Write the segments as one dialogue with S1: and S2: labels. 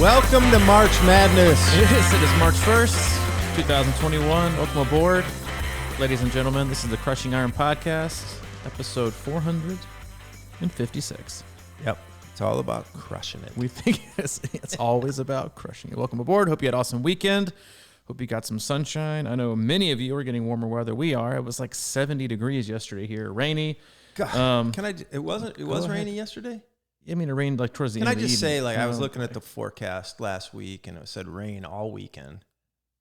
S1: Welcome to March Madness.
S2: It is March 1st, 2021. Welcome aboard. Ladies and gentlemen, this is the Crushing Iron Podcast, episode 456.
S1: Yep. It's all about crushing it.
S2: We think it's always about crushing it. Welcome aboard. Hope you had an awesome weekend. Hope you got some sunshine. I know many of you are getting warmer weather. We are. It was like 70 degrees yesterday here. Rainy.
S1: God, it was rainy yesterday?
S2: I mean, it rained like towards the end of the evening.
S1: Can I just say, like, I was looking at the forecast last week and it said rain all weekend.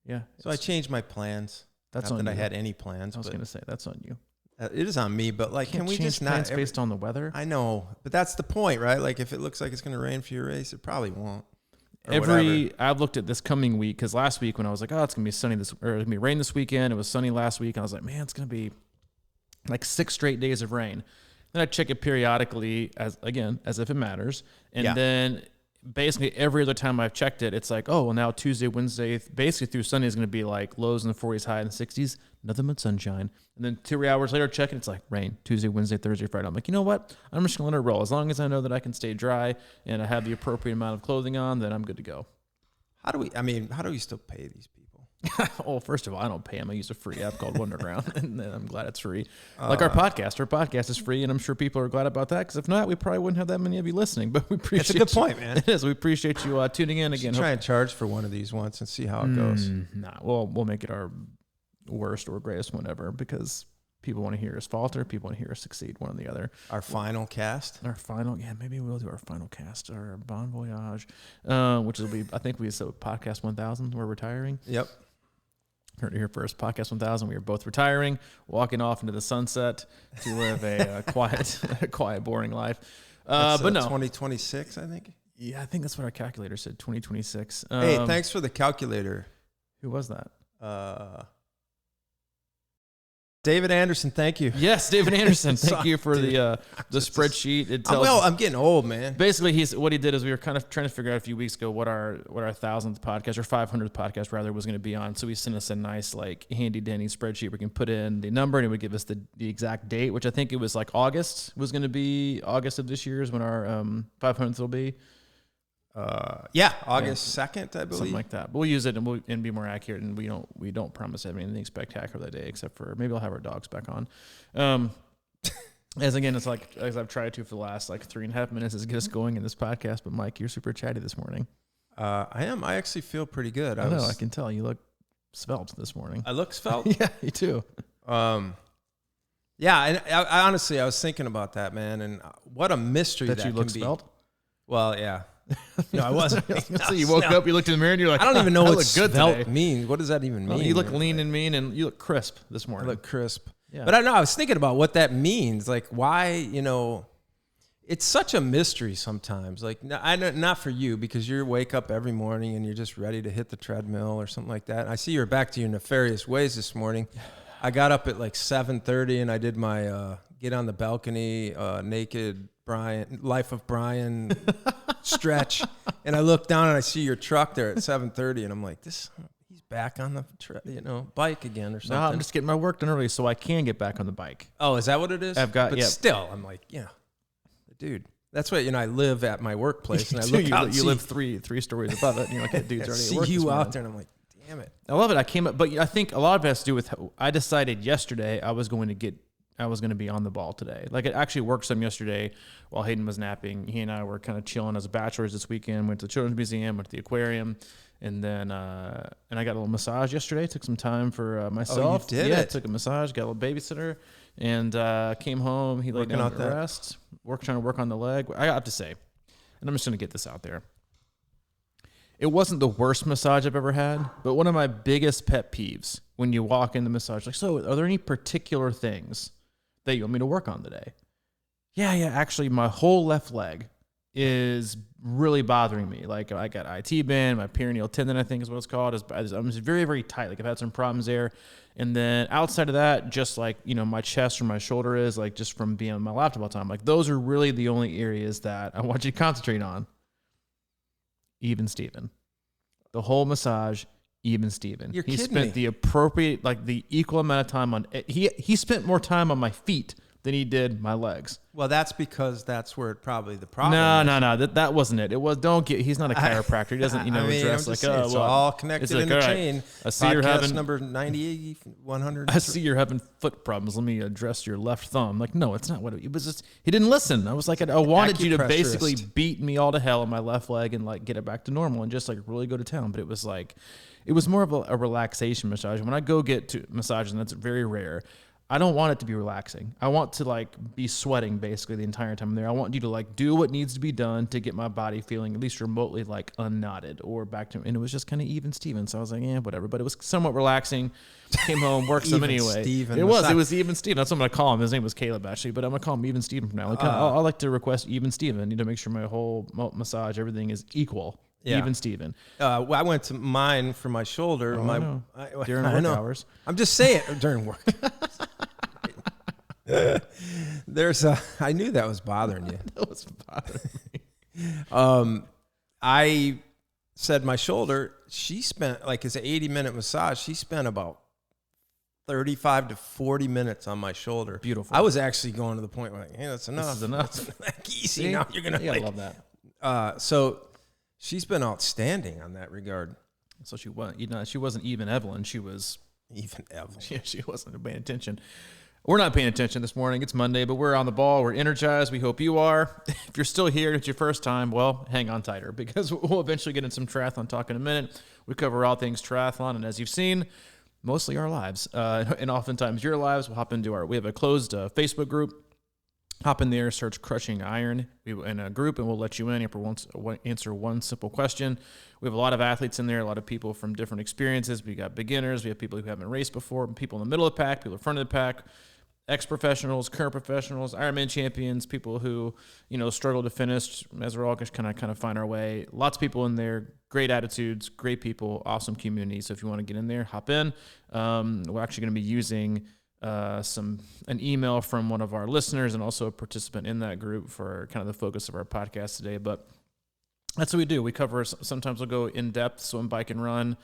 S2: Yeah.
S1: So I changed my plans.
S2: That's
S1: not
S2: on
S1: that
S2: you.
S1: I had any plans.
S2: I was going to say, that's on you.
S1: It is on me, but like, can we just not
S2: plans based on the weather?
S1: I know, but that's the point, right? Like, if it looks like it's going to rain for your race, it probably won't.
S2: I've looked at this coming week because last week when I was like, oh, it's gonna be sunny it's gonna be rain this weekend. It was sunny last week. I was like, man, it's gonna be like 6 straight days of rain. Then I check it periodically as if it matters, and then basically every other time I've checked it, it's like, oh, well, now Tuesday, Wednesday, basically through Sunday is gonna be like lows in the 40s, high in the 60s, nothing but sunshine. And then 2 hours later, checking, it's like rain Tuesday, Wednesday, Thursday, Friday. I'm like, you know what? I'm just gonna let it roll. As long as I know that I can stay dry and I have the appropriate amount of clothing on, then I'm good to go.
S1: How do we still pay these people?
S2: Well, first of all, I don't pay them. I use a free app called Wonderground, and I'm glad it's free. Like our podcast. Our podcast is free, and I'm sure people are glad about that, because if not, we probably wouldn't have that many of you listening, but we appreciate
S1: That's a good point, man.
S2: It is. We appreciate you tuning in again.
S1: Try and charge for one of these once and see how it goes.
S2: Nah, we'll make it our worst or greatest one ever, because people want to hear us falter. People want to hear us succeed, one or the other.
S1: Our final cast?
S2: Maybe we'll do our final cast, our Bon Voyage, which will be, I think we said podcast 1000, we're retiring.
S1: Yep.
S2: Heard it here first. Podcast 1000. We are both retiring, walking off into the sunset to live a quiet, boring life. But no,
S1: 2026, I think.
S2: Yeah, I think that's what our calculator said. 2026.
S1: Hey, thanks for the calculator.
S2: Who was that?
S1: David Anderson, thank you.
S2: Yes, David Anderson. Thank you for the spreadsheet. It tells
S1: I'm getting old, man.
S2: Basically, what he did is we were kind of trying to figure out a few weeks ago what our 1000th podcast, or 500th podcast rather, was going to be on. So he sent us a nice, like, handy dandy spreadsheet where we can put in the number and it would give us the exact date, which I think it was like August was going to be August of this year is when our 500th will be.
S1: August 2nd, I believe.
S2: Something like that. But we'll use it and be more accurate, and we don't promise to have anything spectacular that day, except for maybe I'll have our dogs back on. As I've tried to for the last like 3.5 minutes is get us going in this podcast. But Mike, you're super chatty this morning.
S1: I am. I actually feel pretty good.
S2: I can tell you look svelte this morning.
S1: I look svelte?
S2: Yeah, you too.
S1: And I honestly, I was thinking about that, man, and what a mystery that
S2: you look
S1: can be.
S2: svelte?
S1: Well, yeah. No, I wasn't.
S2: So you woke up, you looked in the mirror, and you're like,
S1: I don't even know what
S2: svelte
S1: means. What does that even mean?
S2: Well, you look lean and mean, and you look crisp this morning.
S1: I look crisp.
S2: Yeah.
S1: But I know, I was thinking about what that means. Like, why, it's such a mystery sometimes. Like, not for you, because you wake up every morning and you're just ready to hit the treadmill or something like that. I see you're back to your nefarious ways this morning. I got up at like 7:30 and I did my get on the balcony, naked Life of Brian stretch. And I look down and I see your truck there at 7:30 and I'm like, he's back on the bike again or something.
S2: No, I'm just getting my work done early so I can get back on the bike.
S1: Oh, is that what it is? Still, I'm like, dude. That's what, I live at my workplace and I look out.
S2: You live three stories above it and you're like, that dude's already at work.
S1: See you out there and I'm like, damn it.
S2: I love it. I came up, but I think a lot of it has to do with I decided yesterday I was going to be on the ball today. Like, it actually worked some yesterday while Hayden was napping. He and I were kind of chilling as bachelors this weekend, went to the Children's Museum, went to the aquarium, and then and I got a little massage yesterday. Took some time for myself.
S1: Oh, you did?
S2: Yeah, took a massage, got a little babysitter, and came home. He laid down to rest, trying to work on the leg. I have to say, and I'm just going to get this out there. It wasn't the worst massage I've ever had, but one of my biggest pet peeves when you walk in the massage, like, so are there any particular things that you want me to work on today? Yeah, actually my whole left leg is really bothering me. Like, I got IT band, my perineal tendon, I think is what it's called. I'm just very, very tight. Like, I've had some problems there. And then outside of that, just like, my chest or my shoulder is, like, just from being on my laptop all the time. Like, those are really the only areas that I want you to concentrate on. Even Steven. The whole massage, even Steven.
S1: You're
S2: he
S1: kidding
S2: spent
S1: me.
S2: the appropriate, like, the equal amount of time on he spent more time on my feet than he did my legs.
S1: Well, that's because that's where probably the problem is.
S2: No. That wasn't it. It was, he's not a chiropractor. He doesn't, address like,
S1: it's all connected in a chain.
S2: I see you're having
S1: number 98, 100.
S2: I see you're having foot problems. Let me address your left thumb. Like, no, it's not what it was. Just, he didn't listen. I was like, I wanted you to basically beat me all to hell on my left leg and like get it back to normal and just like really go to town. But it was like, it was more of a relaxation massage. When I go get to massage, and that's very rare, I don't want it to be relaxing. I want to like be sweating basically the entire time I'm there. I want you to like do what needs to be done to get my body feeling at least remotely like unknotted or back to, and it was just kind of even Steven. So I was like, yeah, whatever. But it was somewhat relaxing. Came home, worked some anyway. It was Even Steven. That's what I'm gonna call him. His name was Caleb actually, but I'm gonna call him Even Steven from now. Like, I like to request Even Steven. I need to make sure my whole massage, everything is equal. Yeah. Even Steven.
S1: Well, I went to mine for my shoulder.
S2: During work hours.
S1: I'm just saying during work. I knew that was bothering you.
S2: That was bothering
S1: me. I said my shoulder, she spent, like it's an 80-minute massage. She spent about 35 to 40 minutes on my shoulder.
S2: Beautiful.
S1: I was actually going to the point where like, hey, that's enough.
S2: This is enough.
S1: That's like easy. Now you're going to
S2: like, love that.
S1: So she's been outstanding on that regard.
S2: So she wasn't, she wasn't even Evelyn. She was
S1: even Evelyn.
S2: Yeah, she wasn't paying attention. We're not paying attention this morning. It's Monday, but we're on the ball. We're energized. We hope you are. If you're still here, it's your first time, well, hang on tighter because we'll eventually get into some triathlon talk in a minute. We cover all things triathlon, and as you've seen, mostly our lives. And oftentimes your lives. We'll hop into we have a closed Facebook group. Hop in there, search Crushing Iron in a group, and we'll let you in answer one simple question. We have a lot of athletes in there, a lot of people from different experiences. We got beginners. We have people who haven't raced before, people in the middle of the pack, people in front of the pack, ex-professionals, current professionals, Ironman champions, people who, struggle to finish as we're all just kind of find our way. Lots of people in there, great attitudes, great people, awesome community. So if you want to get in there, hop in. We're actually going to be using an email from one of our listeners and also a participant in that group for kind of the focus of our podcast today. But that's what we do. We cover, sometimes we'll go in depth, swim, bike, and run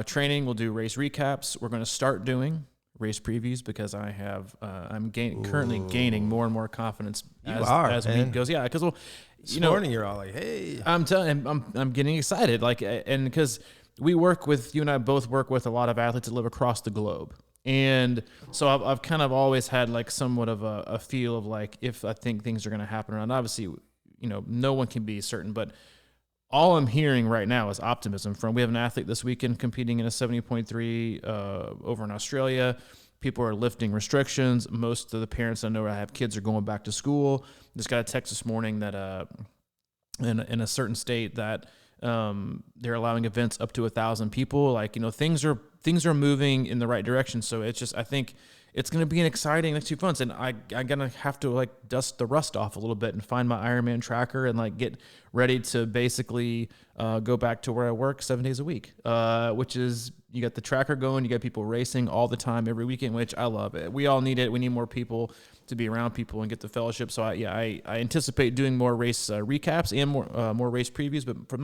S2: training. We'll do race recaps. We're going to start doing race previews because I'm currently gaining more and more confidence as week goes. Yeah, because
S1: this morning you're all like, hey,
S2: I'm getting excited, and because you and I both work with a lot of athletes that live across the globe, and so I've kind of always had like somewhat of a feel of like if I think things are going to happen around. Obviously, no one can be certain, but all I'm hearing right now is optimism we have an athlete this weekend competing in a 70.3 over in Australia. People are lifting restrictions. Most of the parents I know I have kids are going back to school. Just got a text this morning that in a certain state that they're allowing events up to 1,000 people. Things are moving in the right direction. So it's just, I think it's going to be an exciting next 2 months. And I'm going to have to dust the rust off a little bit and find my Ironman tracker and get ready to basically go back to where I work 7 days a week, which is you got the tracker going. You got people racing all the time every weekend, which I love it. We all need it. We need more people to be around people and get the fellowship. So I anticipate doing more race recaps and more race previews. But for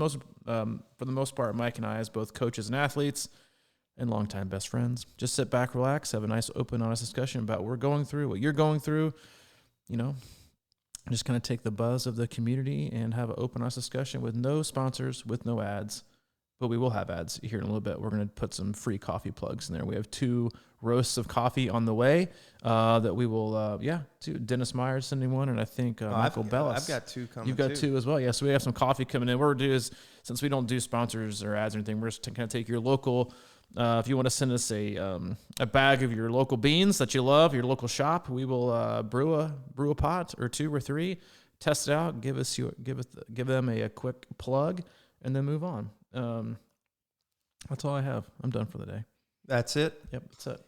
S2: the most part, Mike and I, as both coaches and athletes and longtime best friends, just sit back, relax, have a nice, open, honest discussion about what we're going through, what you're going through. Just kind of take the buzz of the community and have an open, honest discussion with no sponsors, with no ads. But we will have ads here in a little bit. We're going to put some free coffee plugs in there. We have 2 roasts of coffee on the way that we will, Dennis Myers sending one, and I think Michael Bellis.
S1: I've got 2 coming.
S2: You've got 2 as well. Yeah, so we have some coffee coming in. What we're going to do is, since we don't do sponsors or ads or anything, we're just going to take your local, if you want to send us a bag of your local beans that you love, your local shop, we will brew a pot or 2 or 3, test it out, give them a quick plug, and then move on. That's all I have. I'm done for the day.
S1: That's it?
S2: Yep, that's it.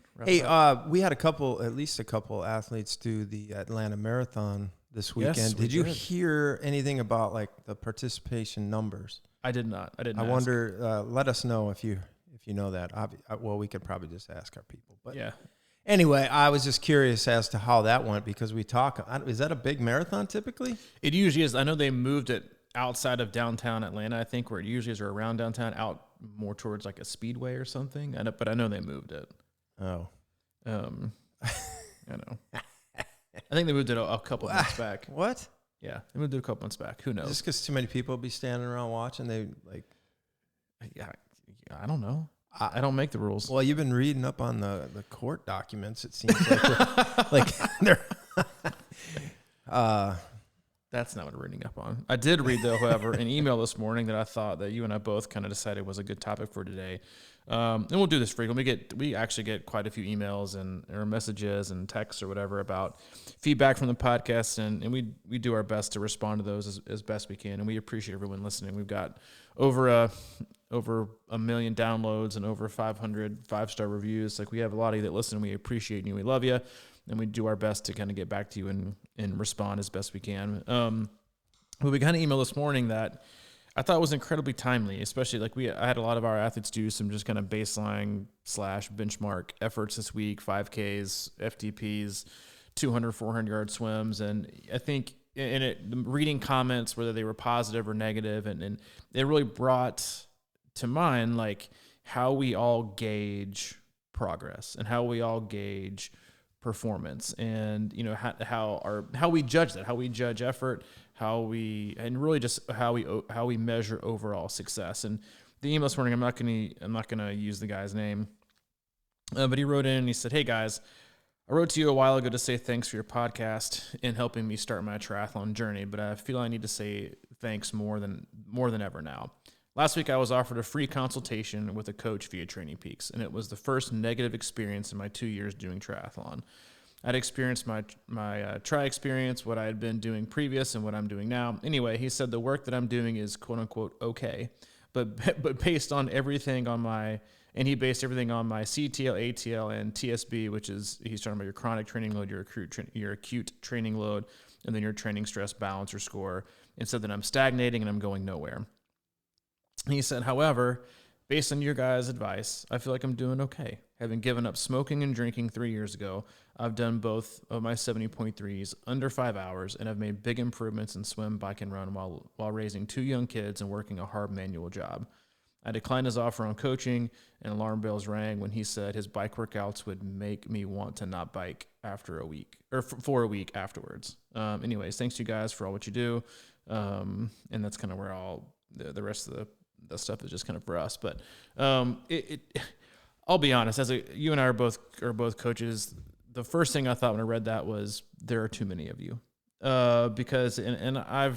S1: We had at least a couple athletes do the Atlanta Marathon this weekend.
S2: Yes,
S1: did you hear anything about the participation numbers?
S2: I did not.
S1: I wonder, let us know if you know that. Well, we could probably just ask our people. But
S2: yeah.
S1: Anyway, I was just curious as to how that went because is that a big marathon typically?
S2: It usually is. I know they moved it outside of downtown Atlanta, I think, where it usually is, or around downtown, out more towards a speedway or something. But I know they moved it.
S1: Oh.
S2: I know. I think they moved it a couple months back.
S1: What?
S2: Yeah, they moved it a couple months back. Who knows?
S1: Just because too many people be standing around watching, they like.
S2: Yeah, I don't know. I don't make the rules.
S1: Well, you've been reading up on the court documents. It seems like they're.
S2: That's not what I'm reading up on. I did read, though, however, an email this morning that I thought that you and I both kind of decided was a good topic for today. And we'll do this frequently. We actually get quite a few emails or messages and texts or whatever about feedback from the podcast, and we do our best to respond to those as best we can, and we appreciate everyone listening. We've got over a million downloads and over 500 5-star reviews. Like, we have a lot of you that listen. We appreciate you. We love you. And we do our best to kind of get back to you and respond as best we can. But we got an email this morning that I thought was incredibly timely, especially like I had a lot of our athletes do some just kind of baseline / benchmark efforts this week, 5Ks, FTPs, 200, 400-yard swims. And I think reading comments, whether they were positive or negative, and it really brought to mind like how we all gauge progress and how we all gauge performance, and how we judge that, how we judge effort, how we measure overall success. And the email this morning, I'm not gonna use the guy's name, but he wrote in and he said, "Hey guys, I wrote to you a while ago to say thanks for your podcast and helping me start my triathlon journey, but I feel I need to say thanks more than ever now. Last week, I was offered a free consultation with a coach via Training Peaks, and it was the first negative experience in my 2 years doing triathlon. I'd experienced my tri experience, what I had been doing previous, and what I'm doing now. Anyway, he said the work that I'm doing is quote unquote okay, but based on everything on my, and he based everything on my CTL, ATL, and TSB, which is, he's talking about your chronic training load, your acute training load, and then your training stress balance or score, and said that I'm stagnating and I'm going nowhere. He said, however, based on your guys' advice, I feel like I'm doing okay. Having given up smoking and drinking 3 years ago, I've done both of my 70.3s under 5 hours, and I've made big improvements in swim, bike, and run while raising 2 young kids and working a hard manual job. I declined his offer on coaching, and alarm bells rang when he said his bike workouts would make me want to not bike after a week, or for a week afterwards. Anyways, thanks to you guys for all what you do. And that's kind of where the rest of the stuff is just kind of for us. But I'll be honest, you and I are both coaches. The first thing I thought when I read that was there are too many of you, because I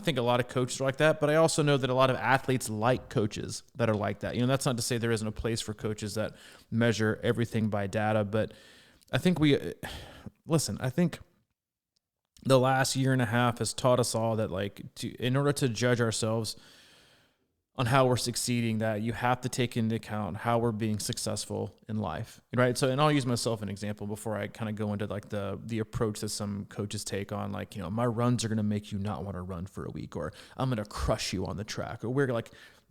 S2: think a lot of coaches are like that, but I also know that a lot of athletes like coaches that are like that. That's not to say there isn't a place for coaches that measure everything by data, but I think I think the last year and a half has taught us all that in order to judge ourselves on how we're succeeding, that you have to take into account how we're being successful in life, right? So, and I'll use myself an example before I kind of go into the approach that some coaches take on, my runs are going to make you not want to run for a week, or I'm going to crush you on the track, or we're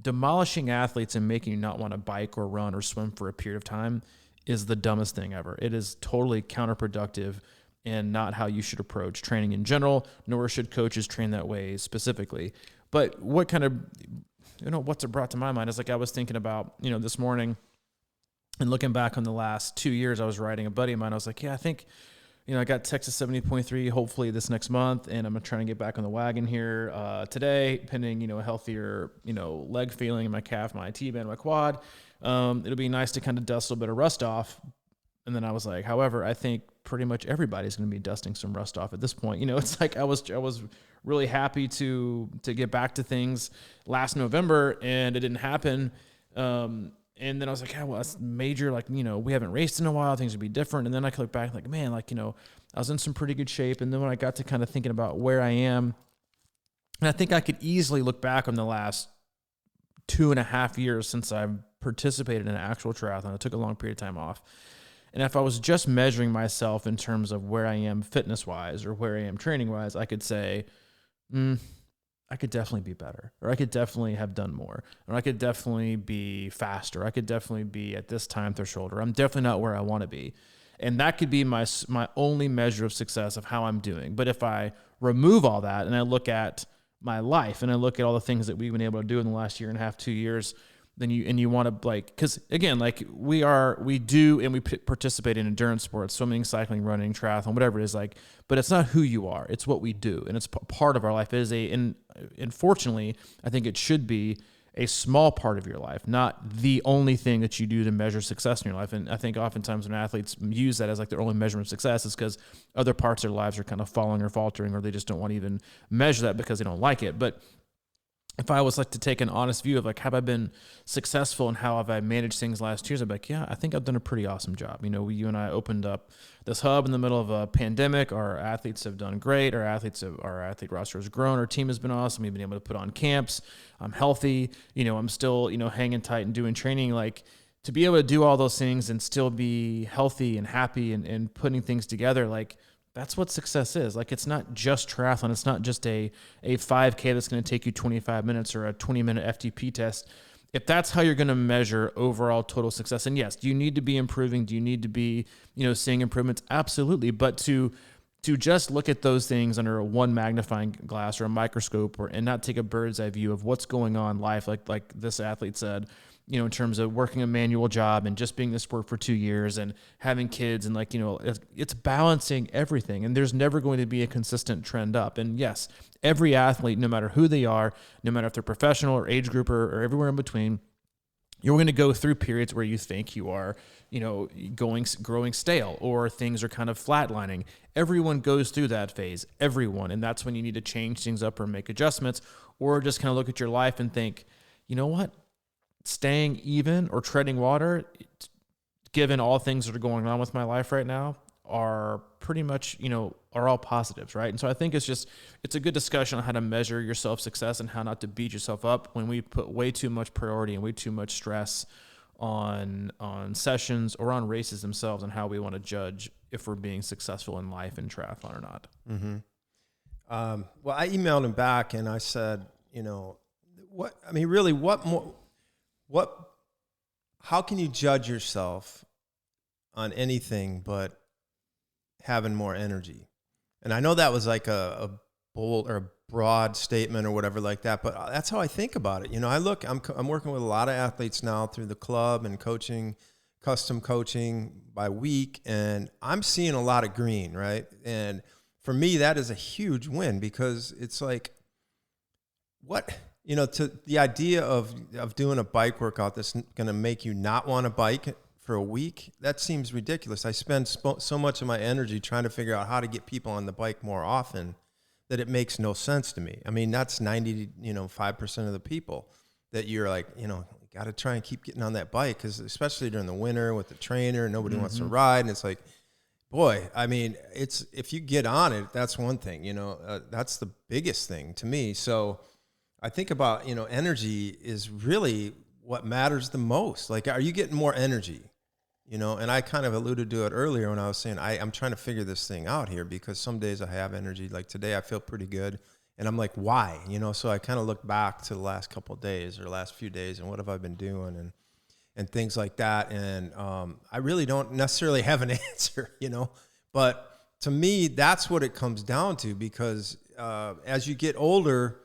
S2: demolishing athletes and making you not want to bike or run or swim for a period of time is the dumbest thing ever. It is totally counterproductive and not how you should approach training in general, nor should coaches train that way specifically. But what kind of what's it brought to my mind is I was thinking about, this morning and looking back on the last 2 years, I was writing a buddy of mine. I was like, yeah, I think, I got Texas 70.3 hopefully this next month, and I'm going to try and get back on the wagon here today, pending, a healthier, leg feeling in my calf, my T-band, my quad. It'll be nice to kind of dust a little bit of rust off. And then I was like, however, I think pretty much everybody's going to be dusting some rust off at this point. It's I was really happy to get back to things last November, and it didn't happen. And then I was like, yeah, well, that's major. We haven't raced in a while. Things would be different. And then I could look back man, I was in some pretty good shape. And then when I got to kind of thinking about where I am, and I think I could easily look back on the last 2.5 years since I've participated in an actual triathlon. I took a long period of time off. And if I was just measuring myself in terms of where I am fitness-wise or where I am training-wise, I could say, I could definitely be better, or I could definitely have done more, or I could definitely be faster. I could definitely be at this time threshold, or I'm definitely not where I want to be. And that could be my only measure of success of how I'm doing. But if I remove all that and I look at my life and I look at all the things that we've been able to do in the last year and a half, 2 years, then you want to like, because again, like we do and we participate in endurance sports, swimming, cycling, running, triathlon, whatever it is, like, but it's not who you are, it's what we do, and it's part of our life. It is and unfortunately, I think it should be a small part of your life, not the only thing that you do to measure success in your life. And I think oftentimes when athletes use that as like their only measurement of success, is because other parts of their lives are kind of falling or faltering, or they just don't want to even measure that because they don't like it. But if I was like to take an honest view of like, have I been successful and how have I managed things last year? I'd be like, yeah, I think I've done a pretty awesome job. You know, you and I opened up this hub in the middle of a pandemic. Our athletes have done great. Our athlete roster has grown. Our team has been awesome. We've been able to put on camps. I'm healthy. You know, I'm still, you know, hanging tight and doing training. Like, to be able to do all those things and still be healthy and happy and putting things together, like, that's what success is. Like, it's not just triathlon. It's not just a 5K that's going to take you 25 minutes or a 20-minute FTP test. If that's how you're going to measure overall total success, and yes, do you need to be improving? Do you need to be, you know, seeing improvements? Absolutely. But to just look at those things under a one magnifying glass or a microscope, and not take a bird's eye view of what's going on in life, like this athlete said, you know, in terms of working a manual job and just being in the sport for 2 years and having kids, and like, you know, it's balancing everything, and there's never going to be a consistent trend up. And yes, every athlete, no matter who they are, no matter if they're professional or age group or everywhere in between, you're going to go through periods where you think you are, you know, growing stale, or things are kind of flatlining. Everyone goes through that phase, everyone. And that's when you need to change things up or make adjustments, or just kind of look at your life and think, you know what? Staying even or treading water, given all things that are going on with my life right now, are pretty much, you know, are all positives, right? And so I think it's a good discussion on how to measure your self-success and how not to beat yourself up when we put way too much priority and way too much stress on sessions or on races themselves, and how we want to judge if we're being successful in life in triathlon or not.
S1: Mm-hmm. Well, I emailed him back and I said, you know, how can you judge yourself on anything but having more energy? And I know that was like a bold or a broad statement or whatever like that, but that's how I think about it. You know, I'm working with a lot of athletes now through the club and coaching, custom coaching by week, and I'm seeing a lot of green, right? And for me, that is a huge win, because it's like, to the idea of doing a bike workout that's going to make you not want to bike for a week, that seems ridiculous. I spend so much of my energy trying to figure out how to get people on the bike more often that it makes no sense to me. I mean, that's 5% of the people that you're like, got to try and keep getting on that bike, because especially during the winter with the trainer, nobody wants to ride. And it's like, boy, I mean, if you get on it, that's one thing, that's the biggest thing to me. So I think about, energy is really what matters the most. Like, are you getting more energy? And I kind of alluded to it earlier when I was saying I'm trying to figure this thing out here, because some days I have energy. Like today I feel pretty good. And I'm like, why? So I kind of look back to the last couple of days or last few days and what have I been doing and things like that. And I really don't necessarily have an answer, but to me, that's what it comes down to, because as you get older,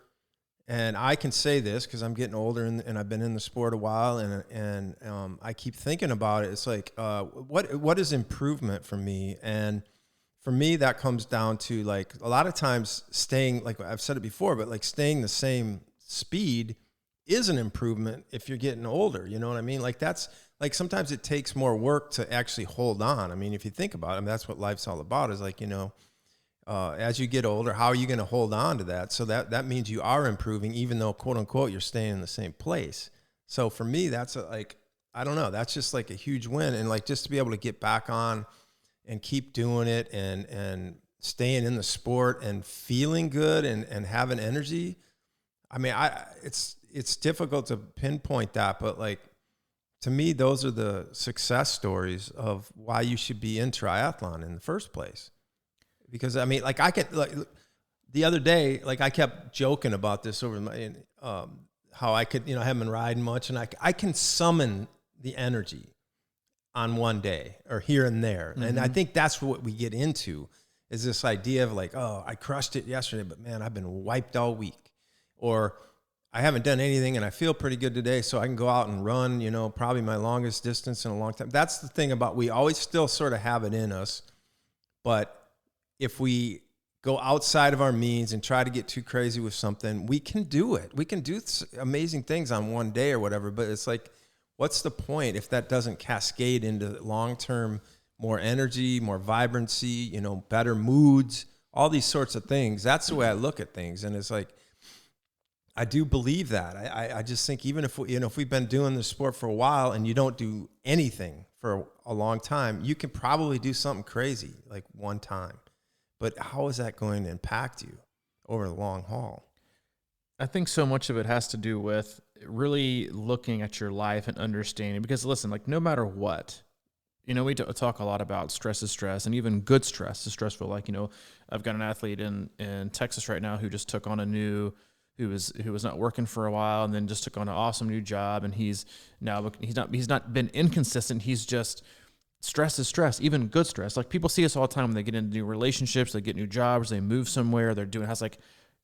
S1: and I can say this because I'm getting older and I've been in the sport a while, and I keep thinking about it. It's like, what is improvement for me? And for me, that comes down to, like, a lot of times staying, like I've said it before, but like staying the same speed is an improvement if you're getting older. You know what I mean? Like, that's like, sometimes it takes more work to actually hold on. I mean, if you think about it, I mean, that's what life's all about, is like, as you get older, how are you going to hold on to that? So that means you are improving, even though, quote unquote, you're staying in the same place. So for me, that's I don't know, that's just like a huge win. And like, just to be able to get back on and keep doing it and staying in the sport and feeling good and having energy. I mean, it's difficult to pinpoint that, but like, to me, those are the success stories of why you should be in triathlon in the first place. Because I mean, like, the other day, like, I kept joking about this over how I could, I haven't been riding much, and I can summon the energy on one day or here and there. Mm-hmm. And I think that's what we get into, is this idea of like, oh, I crushed it yesterday, but man, I've been wiped all week. Or I haven't done anything and I feel pretty good today, so I can go out and run, probably my longest distance in a long time. That's the thing about, we always still sort of have it in us. But if we go outside of our means and try to get too crazy with something, we can do it. We can do amazing things on one day or whatever, but it's like, what's the point if that doesn't cascade into long-term more energy, more vibrancy, better moods, all these sorts of things? That's the way I look at things. And it's like, I do believe that. I just think even if if we've been doing this sport for a while and you don't do anything for a long time, you can probably do something crazy like one time. But how is that going to impact you over the long haul?
S2: I think so much of it has to do with really looking at your life and understanding, because listen, like no matter what, we talk a lot about stress is stress, and even good stress is stressful. Like, I've got an athlete in Texas right now who just took on who was not working for a while and then just took on an awesome new job, and he's not been inconsistent. He's just, stress is stress, even good stress. Like people see us all the time when they get into new relationships, they get new jobs, they move somewhere, they're doing has like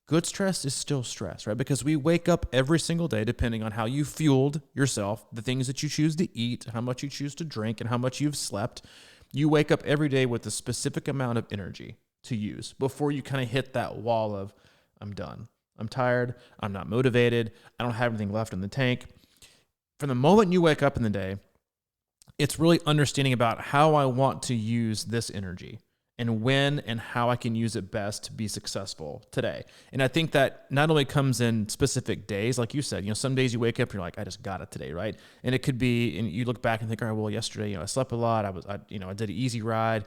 S2: good stress is still stress, right? Because we wake up every single day, depending on how you fueled yourself, the things that you choose to eat, how much you choose to drink, and how much you've slept. You wake up every day with a specific amount of energy to use before you kind of hit that wall of, I'm done. I'm tired. I'm not motivated. I don't have anything left in the tank. From the moment you wake up in the day, it's really understanding about how I want to use this energy and when and how I can use it best to be successful today. And I think that not only comes in specific days, like you said, some days you wake up and you're like, I just got it today, right? And it could be, and you look back and think, all right, well, yesterday, I slept a lot. I did an easy ride.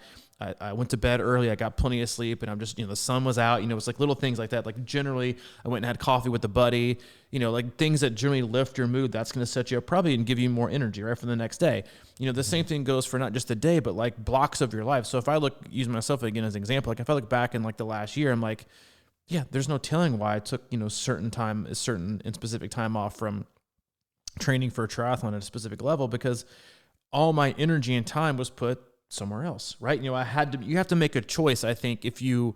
S2: I went to bed early. I got plenty of sleep, and I'm just, the sun was out. It's like little things like that. Like generally, I went and had coffee with a buddy. Like things that generally lift your mood. That's going to set you up probably and give you more energy right for the next day. The same thing goes for not just the day, but like blocks of your life. So if I use myself again as an example, like if I look back in like the last year, I'm like, yeah, there's no telling why I took certain and specific time off from training for a triathlon at a specific level, because all my energy and time was put somewhere else, right? You have to make a choice. I think if you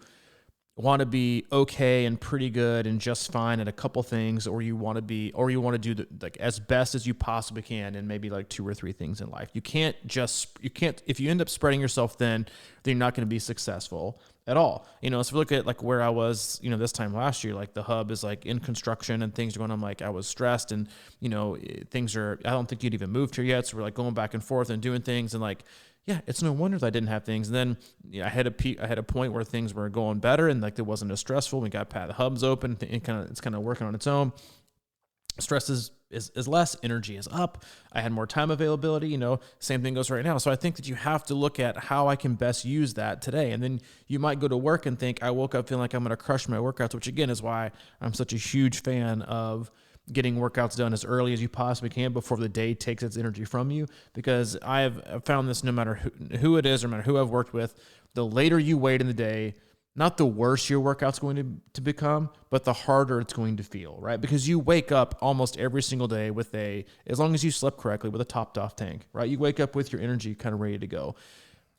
S2: want to be okay and pretty good and just fine at a couple things, or you want to do like as best as you possibly can in maybe like 2 or 3 things in life. You can't, if you end up spreading yourself thin, then you're not going to be successful at all. So if you look at like where I was, this time last year, like the hub is like in construction and things are going on. Like I was stressed and, I don't think you'd even moved here yet. So we're like going back and forth and doing things, and like, yeah, it's no wonder that I didn't have things. And then I had a point where things were going better and like it wasn't as stressful. We got the hubs open, and it's kind of working on its own. Stress is less, energy is up. I had more time availability, same thing goes right now. So I think that you have to look at how I can best use that today. And then you might go to work and think, I woke up feeling like I'm going to crush my workouts, which again is why I'm such a huge fan of getting workouts done as early as you possibly can before the day takes its energy from you. Because I have found this, no matter who it is, or no matter who I've worked with, the later you wait in the day, not the worse your workout's going to become, but the harder it's going to feel, right? Because you wake up almost every single day with as long as you slept correctly, with a topped off tank, right? You wake up with your energy kind of ready to go.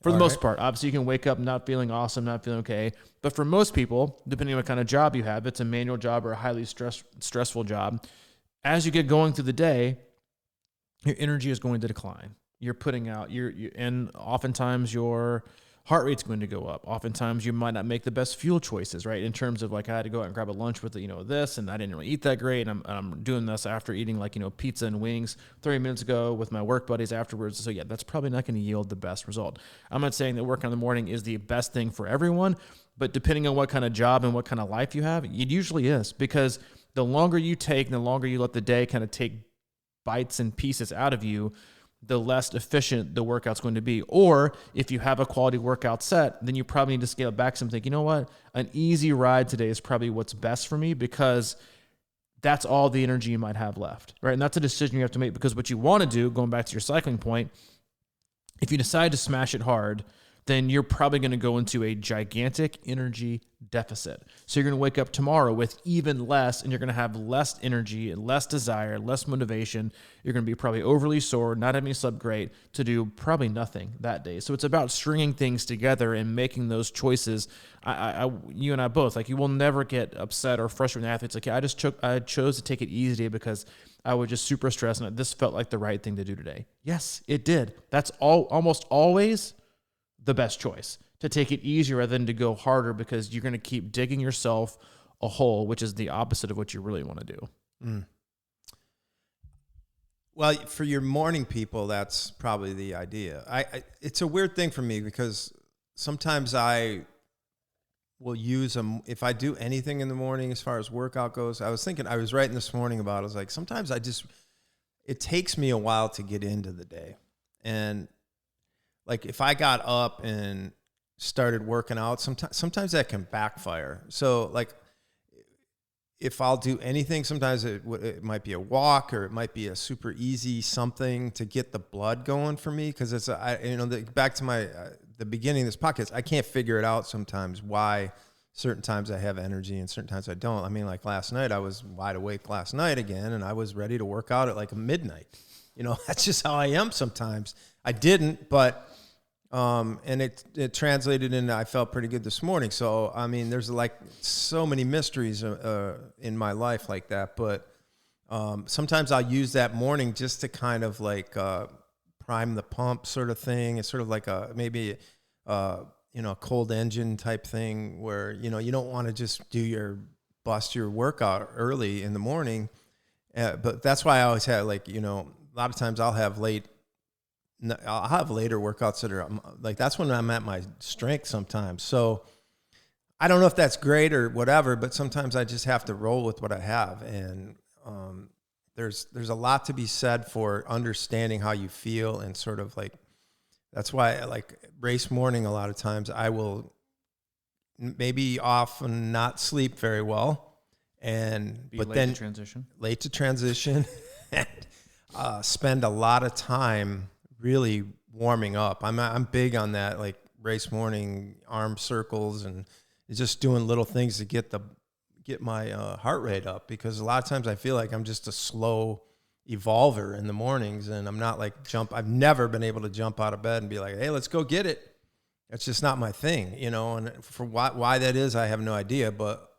S2: For the most part, obviously you can wake up not feeling awesome, not feeling okay. But for most people, depending on what kind of job you have, it's a manual job or a highly stressful job, as you get going through the day, your energy is going to decline. You're putting out, and oftentimes your heart rate's going to go up. Oftentimes you might not make the best fuel choices, right? In terms of like, I had to go out and grab a lunch with, this, and I didn't really eat that great. And I'm doing this after eating like, pizza and wings 30 minutes ago with my work buddies afterwards. So yeah, that's probably not going to yield the best result. I'm not saying that working in the morning is the best thing for everyone, but depending on what kind of job and what kind of life you have, it usually is, because the longer you take and the longer you let the day kind of take bites and pieces out of you, the less efficient the workout's going to be. Or if you have a quality workout set, then you probably need to scale it back some. Think, you know what? An easy ride today is probably what's best for me, because that's all the energy you might have left, right? And that's a decision you have to make, because what you want to do, going back to your cycling point, if you decide to smash it hard, then you're probably going to go into a gigantic energy deficit. So you're going to wake up tomorrow with even less, and you're going to have less energy, less desire, less motivation. You're going to be probably overly sore, not having slept great, to do probably nothing that day. So it's about stringing things together and making those choices. You and I both, like, you will never get upset or frustrated with athletes. Like, I chose to take it easy today because I was just super stressed and this felt like the right thing to do today. Yes, it did. That's almost always the best choice, to take it easier rather than to go harder, because you're going to keep digging yourself a hole, which is the opposite of what you really want to do.
S1: Well, for your morning people, that's probably the idea. It's a weird thing for me because sometimes I will use them if I do anything in the morning as far as workout goes. I was writing this morning about it. I was like, sometimes it takes me a while to get into the day. And like, if I got up and started working out, sometimes that can backfire. So like, if I'll do anything, sometimes it might be a walk, or it might be a super easy something to get the blood going for me. Cause it's, back to the beginning of this podcast, I can't figure it out sometimes why certain times I have energy and certain times I don't. I mean, like last night, I was wide awake last night again, and I was ready to work out at like midnight. That's just how I am sometimes. I didn't, but and it translated into I felt pretty good this morning. So, I mean, there's like so many mysteries in my life like that. But sometimes I'll use that morning just to kind of like prime the pump sort of thing. It's sort of like maybe a cold engine type thing where, you don't want to just bust your workout early in the morning. But that's why I always had like, a lot of times I'll have later workouts that are like, that's when I'm at my strength sometimes. So I don't know if that's great or whatever, but sometimes I just have to roll with what I have. And there's a lot to be said for understanding how you feel, and sort of like, that's why like race morning, a lot of times I will maybe often not sleep very well, and
S2: late to transition
S1: and spend a lot of time really warming up. I'm big on that, like race morning arm circles and just doing little things to get my heart rate up, because a lot of times I feel like I'm just a slow evolver in the mornings, and I'm not like I've never been able to jump out of bed and be like, hey, let's go get it. That's just not my thing, and for why that is, I have no idea, but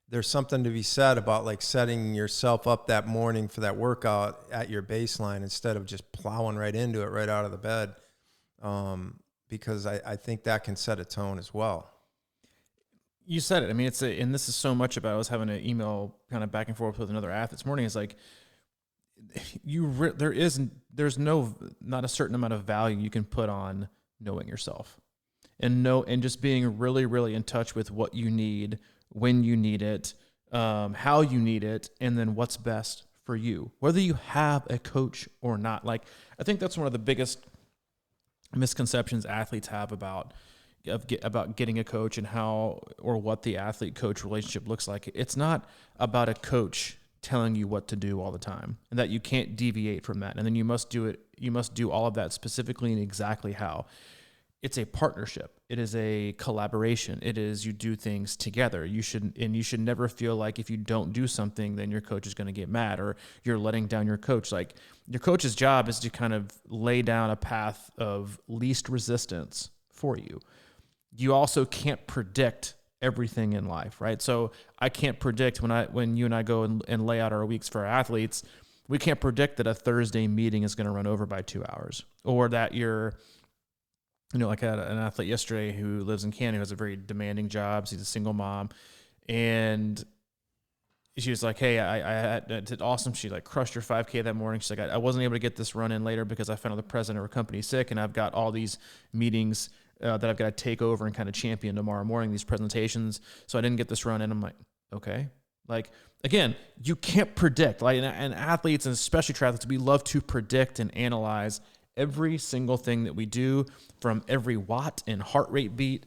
S1: there's something to be said about like setting yourself up that morning for that workout at your baseline instead of just plowing right into it right out of the bed, because I think that can set a tone as well.
S2: You said it. I mean, and this is so much about, I was having an email kind of back and forth with another athlete this morning. It's like, there's not a certain amount of value you can put on knowing yourself, and just being really, really in touch with what you need, when you need it, how you need it, and then what's best for you, whether you have a coach or not. Like, I think that's one of the biggest misconceptions athletes have about getting a coach and how or what the athlete-coach relationship looks like. It's not about a coach telling you what to do all the time, and that you can't deviate from that, and then you must do it. You must do all of that specifically and exactly how. It's a partnership. It is a collaboration. It is, you do things together. You should never feel like if you don't do something, then your coach is going to get mad or you're letting down your coach. Like, your coach's job is to kind of lay down a path of least resistance for you. You also can't predict everything in life, right? So I can't predict when you and I go and lay out our weeks for our athletes, we can't predict that a Thursday meeting is going to run over by 2 hours, or that you're, like I had an athlete yesterday who lives in Canada, who has a very demanding job. She's a single mom, and she was like, hey, I did awesome. She like crushed her 5K that morning. She's like, I wasn't able to get this run in later because I found out the president of her company sick, and I've got all these meetings that I've got to take over and kind of champion tomorrow morning, these presentations. So I didn't get this run in. I'm like, okay. Like, again, you can't predict. Like, and athletes, and especially triathletes, we love to predict and analyze every single thing that we do, from every watt and heart rate beat,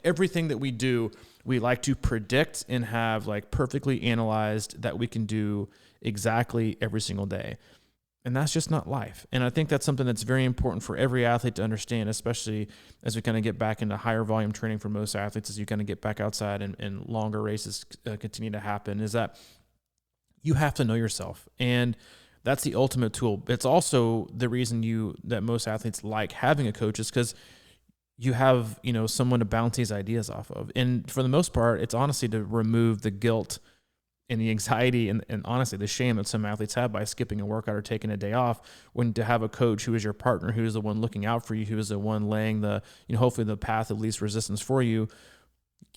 S2: everything that we do, we like to predict and have like perfectly analyzed that we can do exactly every single day. And that's just not life. And I think that's something that's very important for every athlete to understand, especially as we kind of get back into higher volume training for most athletes, as you kind of get back outside and longer races continue to happen, is that you have to know yourself. And that's the ultimate tool. It's also the reason that most athletes like having a coach, is because you have, someone to bounce these ideas off of. And for the most part, it's honestly to remove the guilt and the anxiety and honestly the shame that some athletes have by skipping a workout or taking a day off, when to have a coach who is your partner, who is the one looking out for you, who is the one laying the, hopefully the path of least resistance for you.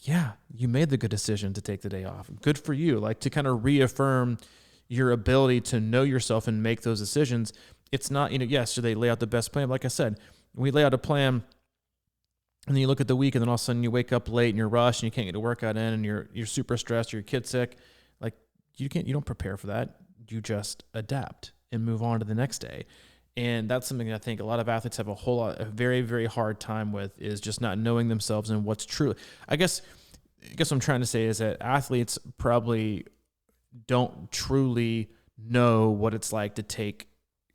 S2: Yeah, you made the good decision to take the day off. Good for you. Like, to kind of reaffirm your ability to know yourself and make those decisions. It's not, yes, so they lay out the best plan. Like I said, we lay out a plan, and then you look at the week, and then all of a sudden you wake up late and you're rushed and you can't get a workout in, and you're super stressed, or your kid's sick. Like, you don't prepare for that. You just adapt and move on to the next day. And that's something that I think a lot of athletes have a very, very hard time with, is just not knowing themselves and what's true. I guess what I'm trying to say is that athletes probably don't truly know what it's like to take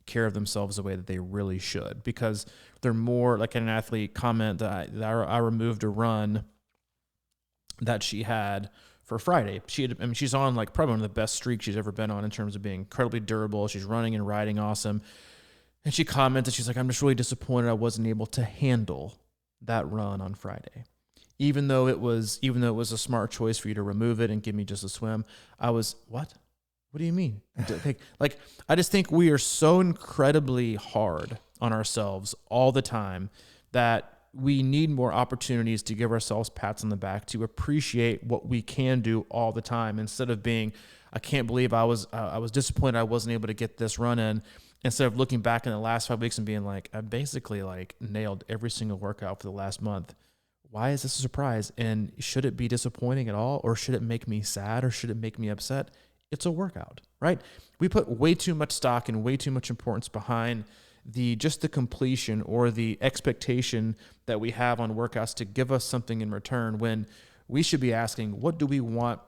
S2: care of themselves the way that they really should, because they're more like an athlete comment that I removed a run that she had for Friday. She's on like probably one of the best streaks she's ever been on in terms of being incredibly durable. She's running and riding awesome. And she commented, she's like, I'm just really disappointed I wasn't able to handle that run on Friday. Even though it was a smart choice for you to remove it and give me just a swim, I was, what? What do you mean? Like, I just think we are so incredibly hard on ourselves all the time that we need more opportunities to give ourselves pats on the back, to appreciate what we can do all the time, instead of being, I can't believe I was disappointed I wasn't able to get this run in, instead of looking back in the last 5 weeks and being like, I basically like nailed every single workout for the last month. Why is this a surprise? And should it be disappointing at all? Or should it make me sad? Or should it make me upset? It's a workout, right? We put way too much stock and way too much importance behind the completion or the expectation that we have on workouts to give us something in return, when we should be asking, what do we want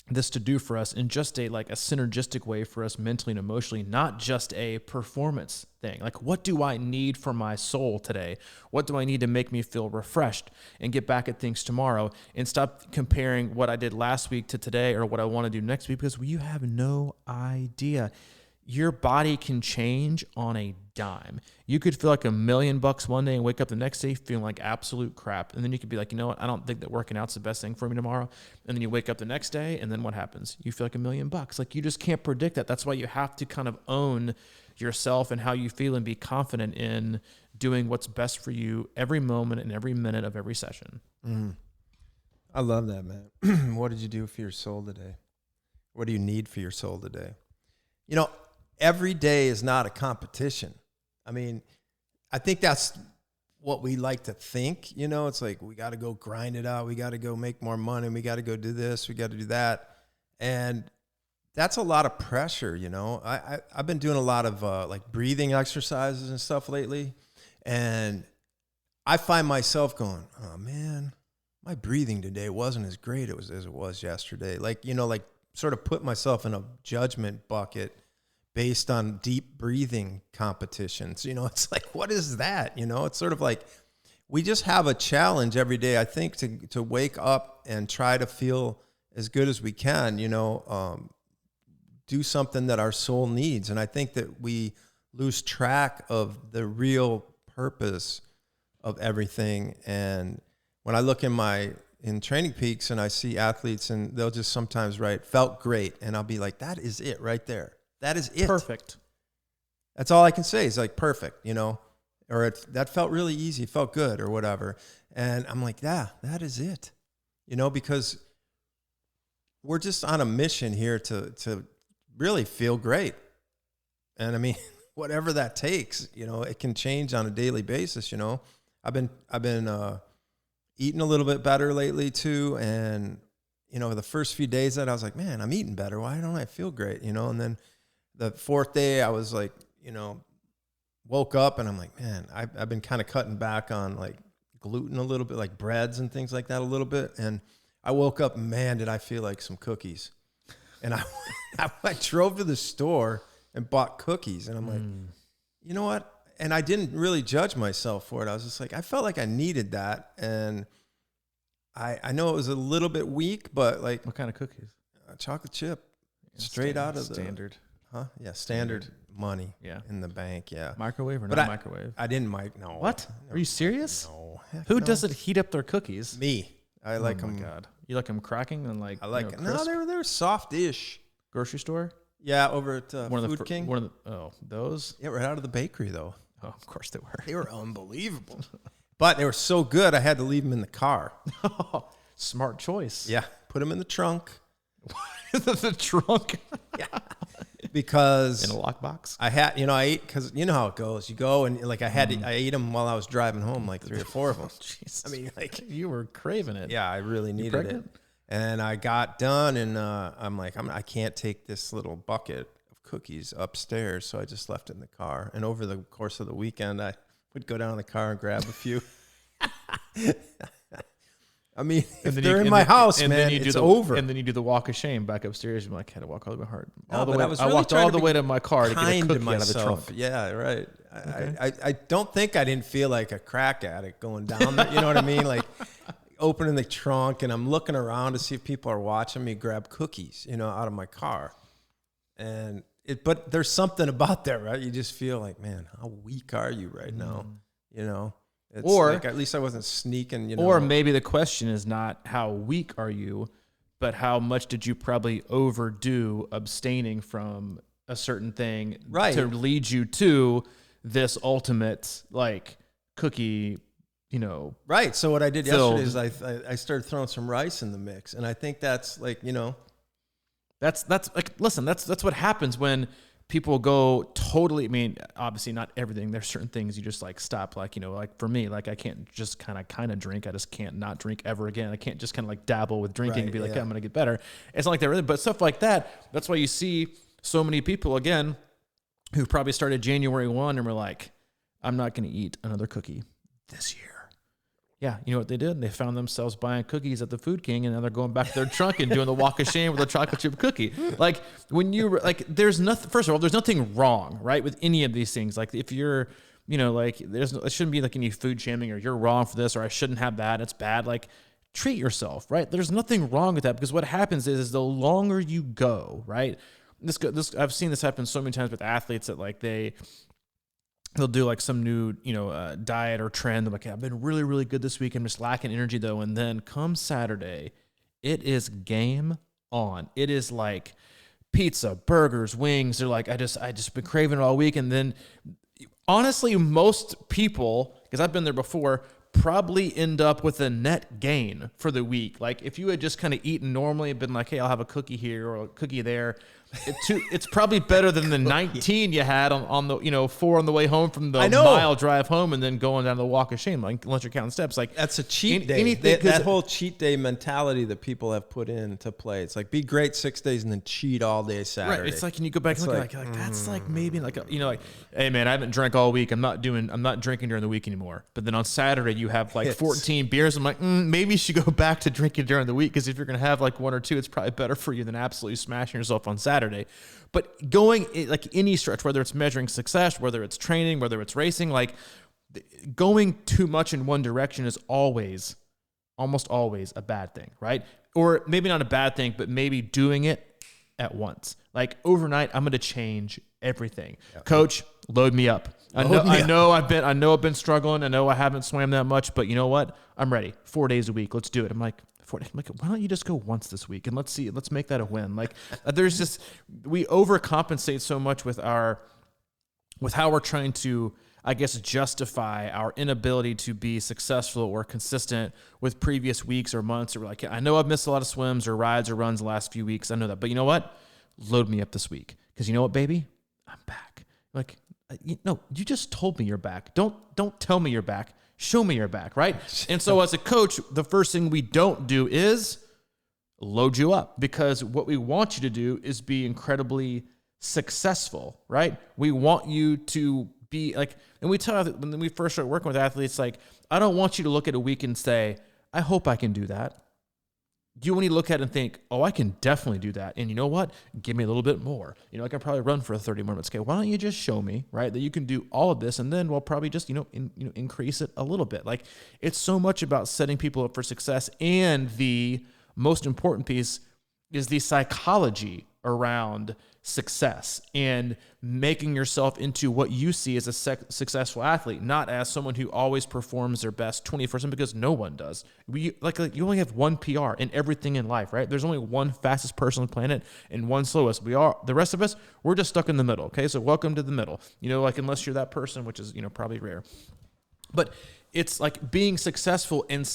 S2: this to do for us in just a synergistic way for us mentally and emotionally, not just a performance thing. Like, what do I need for my soul today? What do I need to make me feel refreshed and get back at things tomorrow, and stop comparing what I did last week to today or what I want to do next week, because you have no idea. Your body can change on a dime. You could feel like $1 million one day and wake up the next day feeling like absolute crap. And then you could be like, you know what? I don't think that working out's the best thing for me tomorrow. And then you wake up the next day, and then what happens? You feel like $1 million. Like, you just can't predict that. That's why you have to kind of own yourself and how you feel, and be confident in doing what's best for you every moment and every minute of every session.
S1: I love that, man. What did you do for your soul today? What do you need for your soul today? Every day is not a competition. I mean, I think that's what we like to think. It's like, we got to go grind it out. We got to go make more money. We got to go do this. We got to do that. And that's a lot of pressure. I've been doing a lot of breathing exercises and stuff lately. And I find myself going, oh man, my breathing today wasn't as great as it was yesterday. Sort of put myself in a judgment bucket based on deep breathing competitions. It's like, what is that? It's sort of like, we just have a challenge every day, I think, to wake up and try to feel as good as we can, do something that our soul needs. And I think that we lose track of the real purpose of everything. And when I look in Training Peaks and I see athletes, and they'll just sometimes write, felt great. And I'll be like, that is it right there. That is it.
S2: Perfect.
S1: That's all I can say is like, perfect, or that felt really easy, felt good, or whatever. And I'm like, yeah, that is it, because we're just on a mission here to really feel great. And I mean, whatever that takes, it can change on a daily basis. I've been eating a little bit better lately too. And, the first few days that I was like, man, I'm eating better. Why don't I feel great? And then the fourth day I was like, woke up and I'm like, man, I've been kind of cutting back on like gluten a little bit, like breads and things like that a little bit. And I woke up, man, did I feel like some cookies. And I drove to the store and bought cookies. And I'm like, you know what? And I didn't really judge myself for it. I was just like, I felt like I needed that. And I know it was a little bit weak, but like.
S2: What kind of cookies?
S1: Chocolate chip. Straight out of the.
S2: Standard.
S1: Huh? Yeah, standard money in the bank, yeah.
S2: Microwave or not microwave?
S1: I didn't no.
S2: What?
S1: No,
S2: are you serious?
S1: No.
S2: Who doesn't heat up their cookies?
S1: Me. I like them.
S2: Oh, my God. You like them cracking and like,
S1: I like it. No, they were soft-ish.
S2: Grocery store?
S1: Yeah, over at Food King.
S2: Those?
S1: Yeah, right out of the bakery, though.
S2: Oh, of course they were.
S1: They were unbelievable. But they were so good, I had to leave them in the car.
S2: Smart choice.
S1: Yeah, put them in the trunk.
S2: The trunk?
S1: Yeah. Because
S2: in a lockbox.
S1: I had, I ate, because you know how it goes. You go and like I ate them while I was driving home, like 3 or 4 of them.
S2: Jesus.
S1: I mean, like
S2: you were craving it.
S1: Yeah, I really needed it. And I got done, and I'm like, I can't take this little bucket of cookies upstairs, so I just left it in the car. And over the course of the weekend, I would go down in the car and grab a few. I mean, if they're in my house, man, it's over.
S2: And then you do the walk of shame back upstairs. You're like, I had to walk all the way hard.
S1: I walked
S2: all the way to my car to get a cookie out of the trunk.
S1: Yeah, right. Okay. I don't think I didn't feel like a crack addict going down there. You know what I mean? Like opening the trunk, and I'm looking around to see if people are watching me grab cookies, out of my car. And but there's something about that, right? You just feel like, man, how weak are you right now? It's
S2: or
S1: like, at least I wasn't sneaking,
S2: Or maybe the question is not how weak are you, but how much did you probably overdo abstaining from a certain thing to lead you to this ultimate like cookie,
S1: Right. So what I did yesterday is I started throwing some rice in the mix, and I think that's like,
S2: that's like, listen, that's what happens when people go totally, I mean, obviously not everything. There's certain things you just like stop. Like, like for me, like I can't just kind of drink. I just can't not drink ever again. I can't just kind of like dabble with drinking and be like, I'm going to get better. It's not like that really, but stuff like that. That's why you see so many people again, who probably started January 1 and were like, I'm not going to eat another cookie this year. Yeah, you know what they did? They found themselves buying cookies at the Food King, and now they're going back to their trunk and doing the walk of shame with a chocolate chip cookie. Like when you like, there's nothing. First of all, there's nothing wrong, right, with any of these things. Like if you're, like it shouldn't be like any food shaming or you're wrong for this or I shouldn't have that. It's bad. Like treat yourself, right? There's nothing wrong with that because what happens is the longer you go, right? This I've seen this happen so many times with athletes that like they'll do like some new, diet or trend. They're like, I've been really, really good this week. I'm just lacking energy though. And then come Saturday, it is game on. It is like pizza, burgers, wings. They're like, I just been craving it all week. And then honestly, most people, because I've been there before, probably end up with a net gain for the week. Like if you had just kind of eaten normally and been like, hey, I'll have a cookie here or a cookie there. It's probably better than the 19 you had on the 4 on the way home from the mile drive home and then going down the walk of shame, like unless you're counting steps. Like
S1: that's a cheat day. That whole cheat day mentality that people have put into play. It's like be great 6 days and then cheat all day Saturday.
S2: Right. It's like, and you go back and look like that's like maybe like like, hey man, I haven't drank all week. I'm not drinking during the week anymore. But then on Saturday you have like 14 beers. I'm like, maybe you should go back to drinking during the week because if you're gonna have like 1 or 2, it's probably better for you than absolutely smashing yourself on Saturday. But going like any stretch, whether it's measuring success, whether it's training, whether it's racing, like going too much in one direction is almost always a bad thing, right? Or maybe not a bad thing, but maybe doing it at once. Like overnight, I'm going to change everything. Yep. Coach, load me up. I know I've been struggling. I know I haven't swam that much, but you know what? I'm ready. 4 days a week. Let's do it. I'm like, why don't you just go once this week and let's make that a win. Like there's just, we overcompensate so much with how we're trying to, I guess, justify our inability to be successful or consistent with previous weeks or months. Or we're like, I know I've missed a lot of swims or rides or runs the last few weeks. I know that, but you know what? Load me up this week. Cause you know what, baby, I'm back. Like, you just told me you're back. Don't tell me you're back. Show me your back, right? And so as a coach, the first thing we don't do is load you up because what we want you to do is be incredibly successful, right? We want you to be like, and we tell when we first start working with athletes, like, I don't want you to look at a week and say, I hope I can do that. you only look at it and think, oh, I can definitely do that. And you know what? Give me a little bit more. I can probably run for 30 more minutes. Okay, why don't you just show me, right, that you can do all of this, and then we'll probably just, increase it a little bit. Like, it's so much about setting people up for success. And the most important piece is the psychology around success and making yourself into what you see as a successful athlete, not as someone who always performs their best 24/7, because no one does. You only have one PR in everything in life, right? There's only one fastest person on the planet and one slowest. The rest of us, we're just stuck in the middle. Okay. So welcome to the middle, unless you're that person, which is, probably rare, but it's like being successful and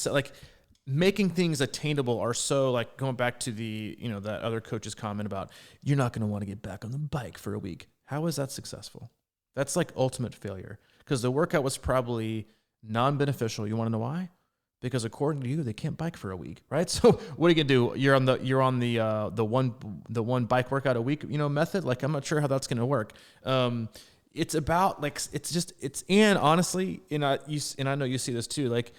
S2: making things attainable are so, like, going back to the, that other coach's comment about you're not going to want to get back on the bike for a week. How is that successful? That's like ultimate failure, because the workout was probably non-beneficial. You want to know why? Because according to you, they can't bike for a week, right? So what are you gonna do? You're on the one bike workout a week, method. Like, I'm not sure how that's gonna work. It's about and honestly, and I know you see this too, like,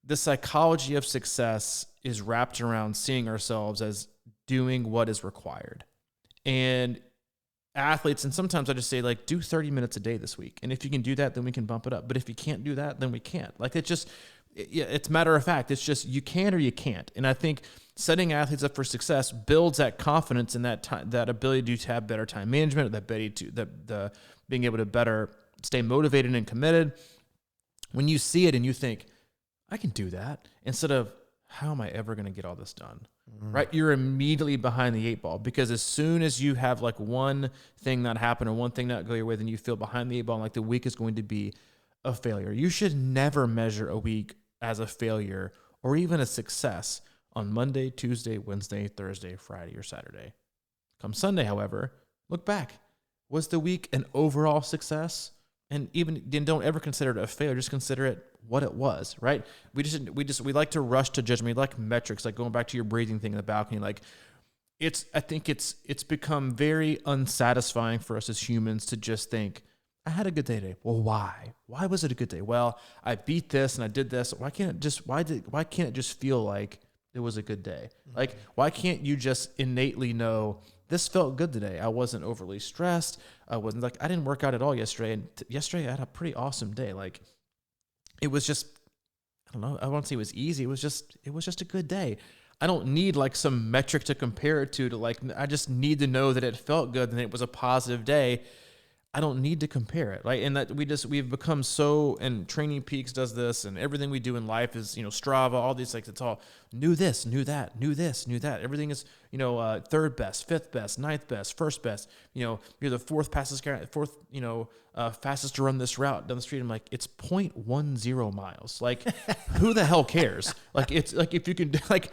S2: the psychology of success is wrapped around seeing ourselves as doing what is required. And athletes, and sometimes I just say, like, do 30 minutes a day this week. And if you can do that, then we can bump it up. But if you can't do that, then we can't. Like, it's matter of fact. It's just, you can or you can't. And I think setting athletes up for success builds that confidence and that ability to have better time management, that ability to being able to better stay motivated and committed. When you see it and you think, I can do that, instead of, how am I ever going to get all this done? Right? You're immediately behind the 8 ball, because as soon as you have like one thing not happen or one thing not go your way, then you feel behind the 8 ball, and like the week is going to be a failure. You should never measure a week as a failure or even a success on Monday, Tuesday, Wednesday, Thursday, Friday, or Saturday. Come Sunday, however, look back. Was the week an overall success? And even then, don't ever consider it a failure. Just consider it what it was, right? We like to rush to judgment. We like metrics, like going back to your breathing thing in the balcony. Like, I think it's become very unsatisfying for us as humans to just think, I had a good day today. Well, why? Why was it a good day? Well, I beat this and I did this. Why can't it just feel like it was a good day? Mm-hmm. Like, why can't you just innately know, this felt good today? I wasn't overly stressed. I didn't work out at all yesterday. And yesterday I had a pretty awesome day. Like, it was just, I don't know, I won't say it was easy. It was just a good day. I don't need like some metric to compare it to like, I just need to know that it felt good and it was a positive day. I don't need to compare it, right? And that we've become so, and Training Peaks does this, and everything we do in life is, Strava, all these, like, it's all new this, new that, new this, new that. Everything is, third best, fifth best, ninth best, first best. You're the fourth fastest to run this route down the street. I'm like, it's 0.10 miles. Like, who the hell cares? Like, it's like, if you can, like,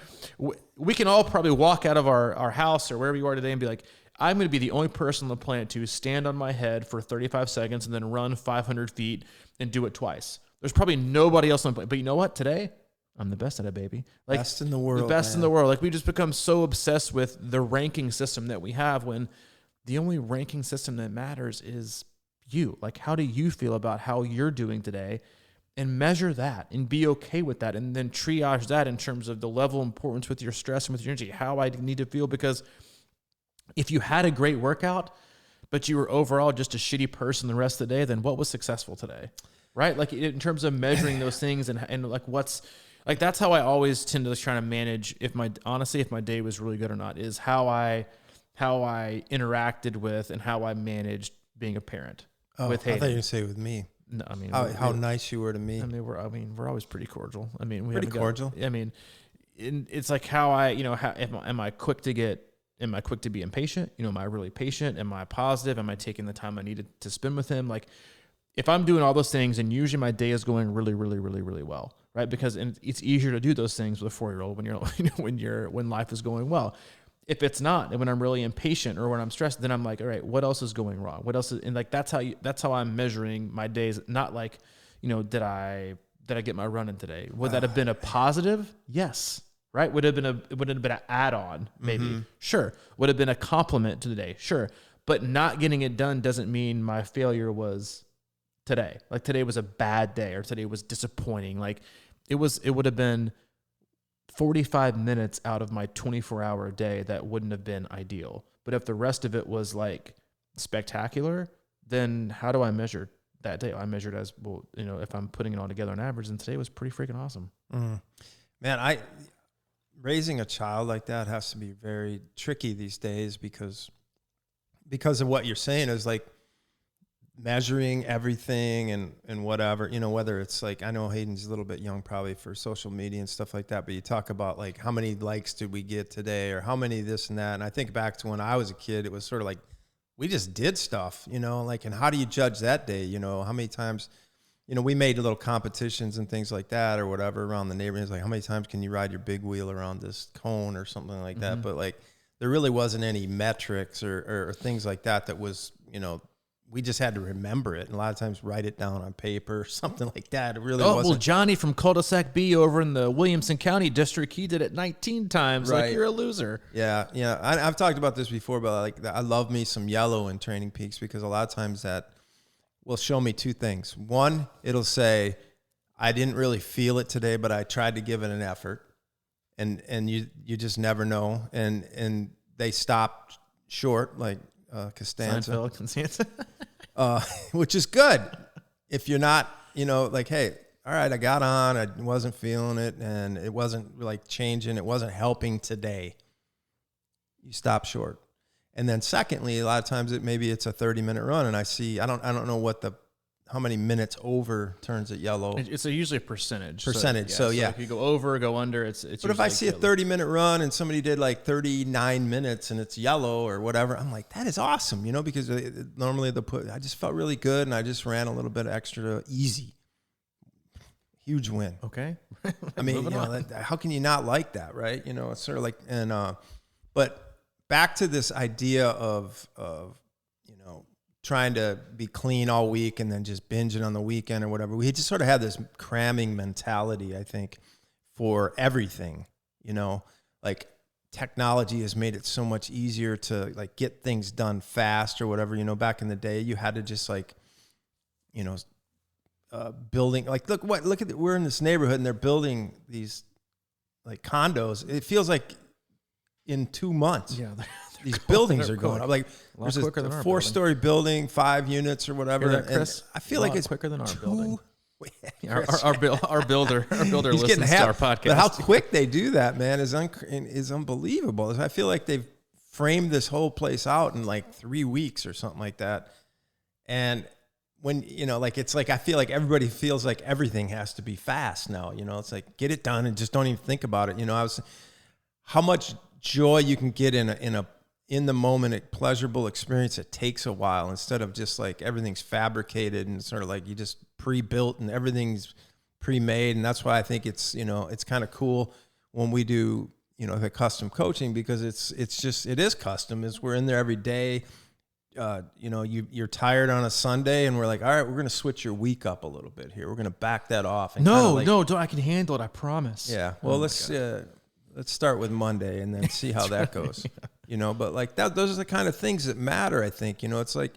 S2: we can all probably walk out of our house or wherever you are today and be like, I'm going to be the only person on the planet to stand on my head for 35 seconds and then run 500 feet and do it twice. There's probably nobody else on the planet. But you know what? Today, I'm the best at it, baby. Like,
S1: best in the world.
S2: The best in the world. Like, we just become so obsessed with the ranking system that we have, when the only ranking system that matters is you. Like, how do you feel about how you're doing today? And measure that and be okay with that. And then triage that in terms of the level of importance with your stress and with your energy, how I need to feel. Because if you had a great workout, but you were overall just a shitty person the rest of the day, then what was successful today, right? Like, in terms of measuring those things and like what's, like, that's how I always tend to try to manage if my day was really good or not, is how I interacted with and how I managed being a parent with Hayden.
S1: I thought you were going to say with me.
S2: No, I mean,
S1: how nice you were to me.
S2: I mean, we're always pretty cordial. I mean,
S1: pretty cordial.
S2: I mean, it's like how I, am I quick to be impatient? Am I really patient? Am I positive? Am I taking the time I needed to spend with him? Like, if I'm doing all those things, and usually my day is going really, really, really, really well, right? Because it's easier to do those things with a 4-year-old when life is going well. If it's not, and when I'm really impatient or when I'm stressed, then I'm like, all right, what else is going wrong? What else is, and like, that's how I'm measuring my days. Not like, did I get my run in today? Would that have been a positive? Yes. Right? Would it have been an add-on? Maybe. Mm-hmm. Sure. Would have been a compliment to the day? Sure. But not getting it done doesn't mean my failure was today. Like, today was a bad day, or today was disappointing. Like, it would have been 45 minutes out of my 24-hour day that wouldn't have been ideal. But if the rest of it was like spectacular, then how do I measure that day? I measured as, well, you know, if I'm putting it all together on average, and today was pretty freaking awesome.
S1: Man, raising a child like that has to be very tricky these days because of what you're saying is like measuring everything and whatever, you know, whether it's like, I know Hayden's a little bit young probably for social media and stuff like that, but you talk about like how many likes did we get today or how many this and that. And I think back to when I was a kid, it was sort of like, we just did stuff, you know, like, and how do you judge that day? You know, how many times, you know, we made little competitions and things like that or whatever around the neighborhood. It's like, how many times can you ride your big wheel around this cone or something like that? But like, there really wasn't any metrics or things like that was, you know, we just had to remember it. And a lot of times write it down on paper or something like that. It really wasn't.
S2: Well, Johnny from Cul-de-sac B over in the Williamson County district, he did it 19 times. Right. Like, you're a loser.
S1: Yeah. Yeah. I've talked about this before, but like, I love me some yellow in Training Peaks because a lot of times that will show me two things. One, it'll say, I didn't really feel it today, but I tried to give it an effort. And you just never know. And they stopped short, like Costanza. Which is good. If you're not, you know, like, hey, all right, I got on, I wasn't feeling it, and it wasn't like changing, it wasn't helping today. You stop short. And then secondly, a lot of times maybe it's a 30-minute run, and I see, I don't know how many minutes over turns it yellow.
S2: It's usually a percentage.
S1: So yeah.
S2: If you go over, go under, it's
S1: But if I see a 30-minute run and somebody did like 39 minutes and it's yellow or whatever, I'm like, that is awesome, you know, because normally I just felt really good and I just ran a little bit extra easy. Huge win.
S2: Okay.
S1: I mean, you know, how can you not like that, right? You know, it's sort of like, and but back to this idea of you know, trying to be clean all week and then just binging on the weekend or whatever. We just sort of have this cramming mentality, I think, for everything, you know, like technology has made it so much easier to like get things done fast or whatever. You know, back in the day, you had to just like, you know, building, like, look at we're in this neighborhood and they're building these like condos. It feels like in 2 months.
S2: Yeah.
S1: These buildings are going up. Like, there's a 4-story building, 5 units or whatever.
S2: That, Chris?
S1: I feel like it's
S2: quicker than our building.
S1: Yeah,
S2: our builder listens to our podcast.
S1: But how quick they do that, man, is unbelievable. I feel like they've framed this whole place out in like 3 weeks or something like that. And when, you know, like, it's like, I feel like everybody feels like everything has to be fast now. You know, it's like, get it done and just don't even think about it. You know, how much joy you can get in the moment, pleasurable experience. It takes a while instead of just like everything's fabricated and sort of like you just pre-built and everything's pre-made. And that's why I think it's, you know, it's kind of cool when we do, you know, the custom coaching, because it is custom. We're in there every day. You know, you're tired on a Sunday and we're like, all right, we're going to switch your week up a little bit here. We're going to back that off. And
S2: no, I can handle it. I promise.
S1: Yeah. Well, let's start with Monday and then see how that goes. Yeah. You know, but like those are the kind of things that matter, I think. You know, it's like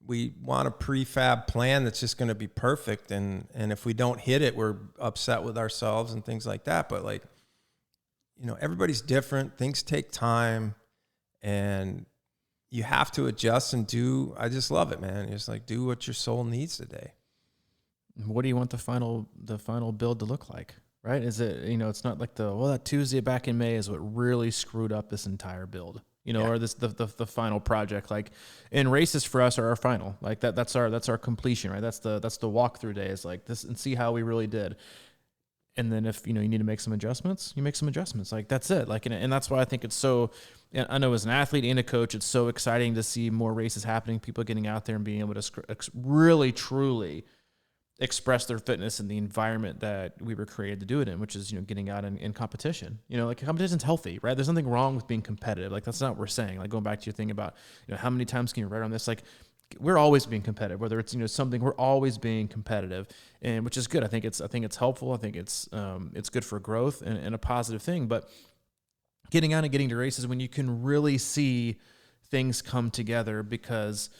S1: we want a prefab plan that's just going to be perfect. And if we don't hit it, we're upset with ourselves and things like that. But like, you know, everybody's different. Things take time and you have to adjust and I just love it, man. Just like do what your soul needs today.
S2: What do you want the final build to look like? Right? Is it, you know, it's not like that Tuesday back in May is what really screwed up this entire build, you know, or the final project. Like, and races for us are our final, like that's our completion, right? That's the walkthrough day is like this, and see how we really did. And then if, you know, you need to make some adjustments, you make some adjustments. Like, that's it. Like, and that's why I think it's so, I know as an athlete and a coach, it's so exciting to see more races happening, people getting out there and being able to really, truly express their fitness in the environment that we were created to do it in, which is, you know, getting out in competition. You know, like, competition's healthy, right? There's nothing wrong with being competitive. Like, that's not what we're saying. Like, going back to your thing about, you know, how many times can you write on this? Like, we're always being competitive, whether it's, you know, something, we're always being competitive, and which is good. I think it's helpful. I think it's good for growth and a positive thing. But getting out and getting to races when you can really see things come together, because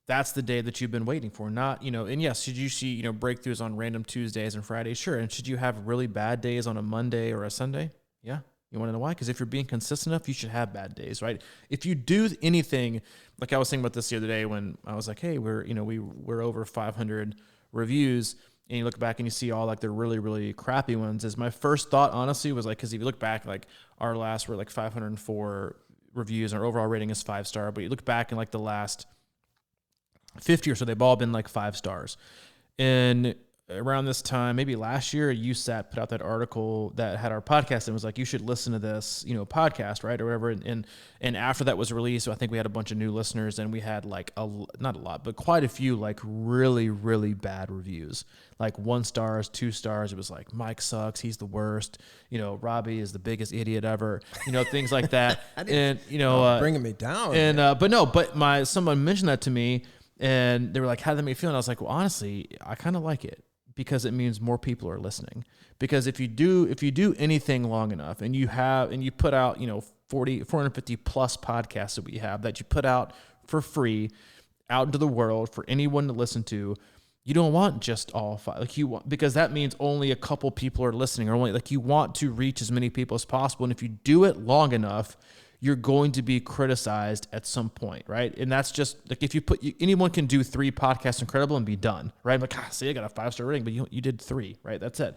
S2: that's the day that you've been waiting for. Not, you know, and yes, should you see, you know, breakthroughs on random Tuesdays and Fridays? Sure. And should you have really bad days on a Monday or a Sunday? Yeah. You want to know why? Because if you're being consistent enough, you should have bad days, right? If you do anything, like I was thinking about this the other day when I was like, hey, we're over 500 reviews, and you look back and you see all like the really, really crappy ones. Is my first thought, honestly, was like, because if you look back, like our last were like 504 reviews, and our overall rating is 5-star, but you look back in like the last 50 or so, they've all been like 5 stars. And around this time, maybe last year, USAT put out that article that had our podcast and was like, you should listen to this, podcast, right? Or whatever. And after that was released, so I think we had a bunch of new listeners, and we had like not a lot, but quite a few like really, really bad reviews, like 1 stars, 2 stars. It was like, Mike sucks. He's the worst. Robbie is the biggest idiot ever, things like that. And,
S1: bringing me down.
S2: And, someone mentioned that to me, and they were like, how did that make you feel? And I was like, well, honestly, I kind of like it, because it means more people are listening. Because if you do anything long enough, and you put out, 450 plus podcasts that you put out for free out into the world for anyone to listen to, you don't want just all 5. Because that means only a couple people are listening, or you want to reach as many people as possible. And if you do it long enough, you're going to be criticized at some point, right? And that's just like, if anyone can do 3 podcasts incredible and be done, right? I'm like, see, I got a 5-star rating, but you did 3, right? That's it.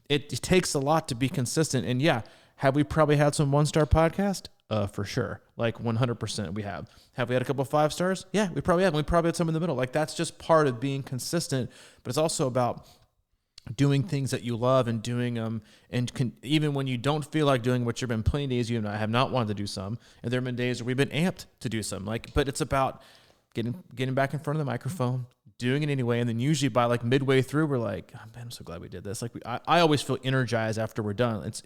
S2: It takes a lot to be consistent. And yeah, have we probably had some 1-star podcast? For sure. Like 100% we have. Have we had a couple of 5 stars? Yeah, we probably have. We probably had some in the middle. Like, that's just part of being consistent, but it's also about doing things that you love and doing them, even when you don't feel like doing what you've been. Plenty of days you and I have not wanted to do some, and there have been days where we've been amped to do some. But it's about getting back in front of the microphone, doing it anyway, and then usually by like midway through, we're like, oh, man, I'm so glad we did this. Like I always feel energized after we're done. It's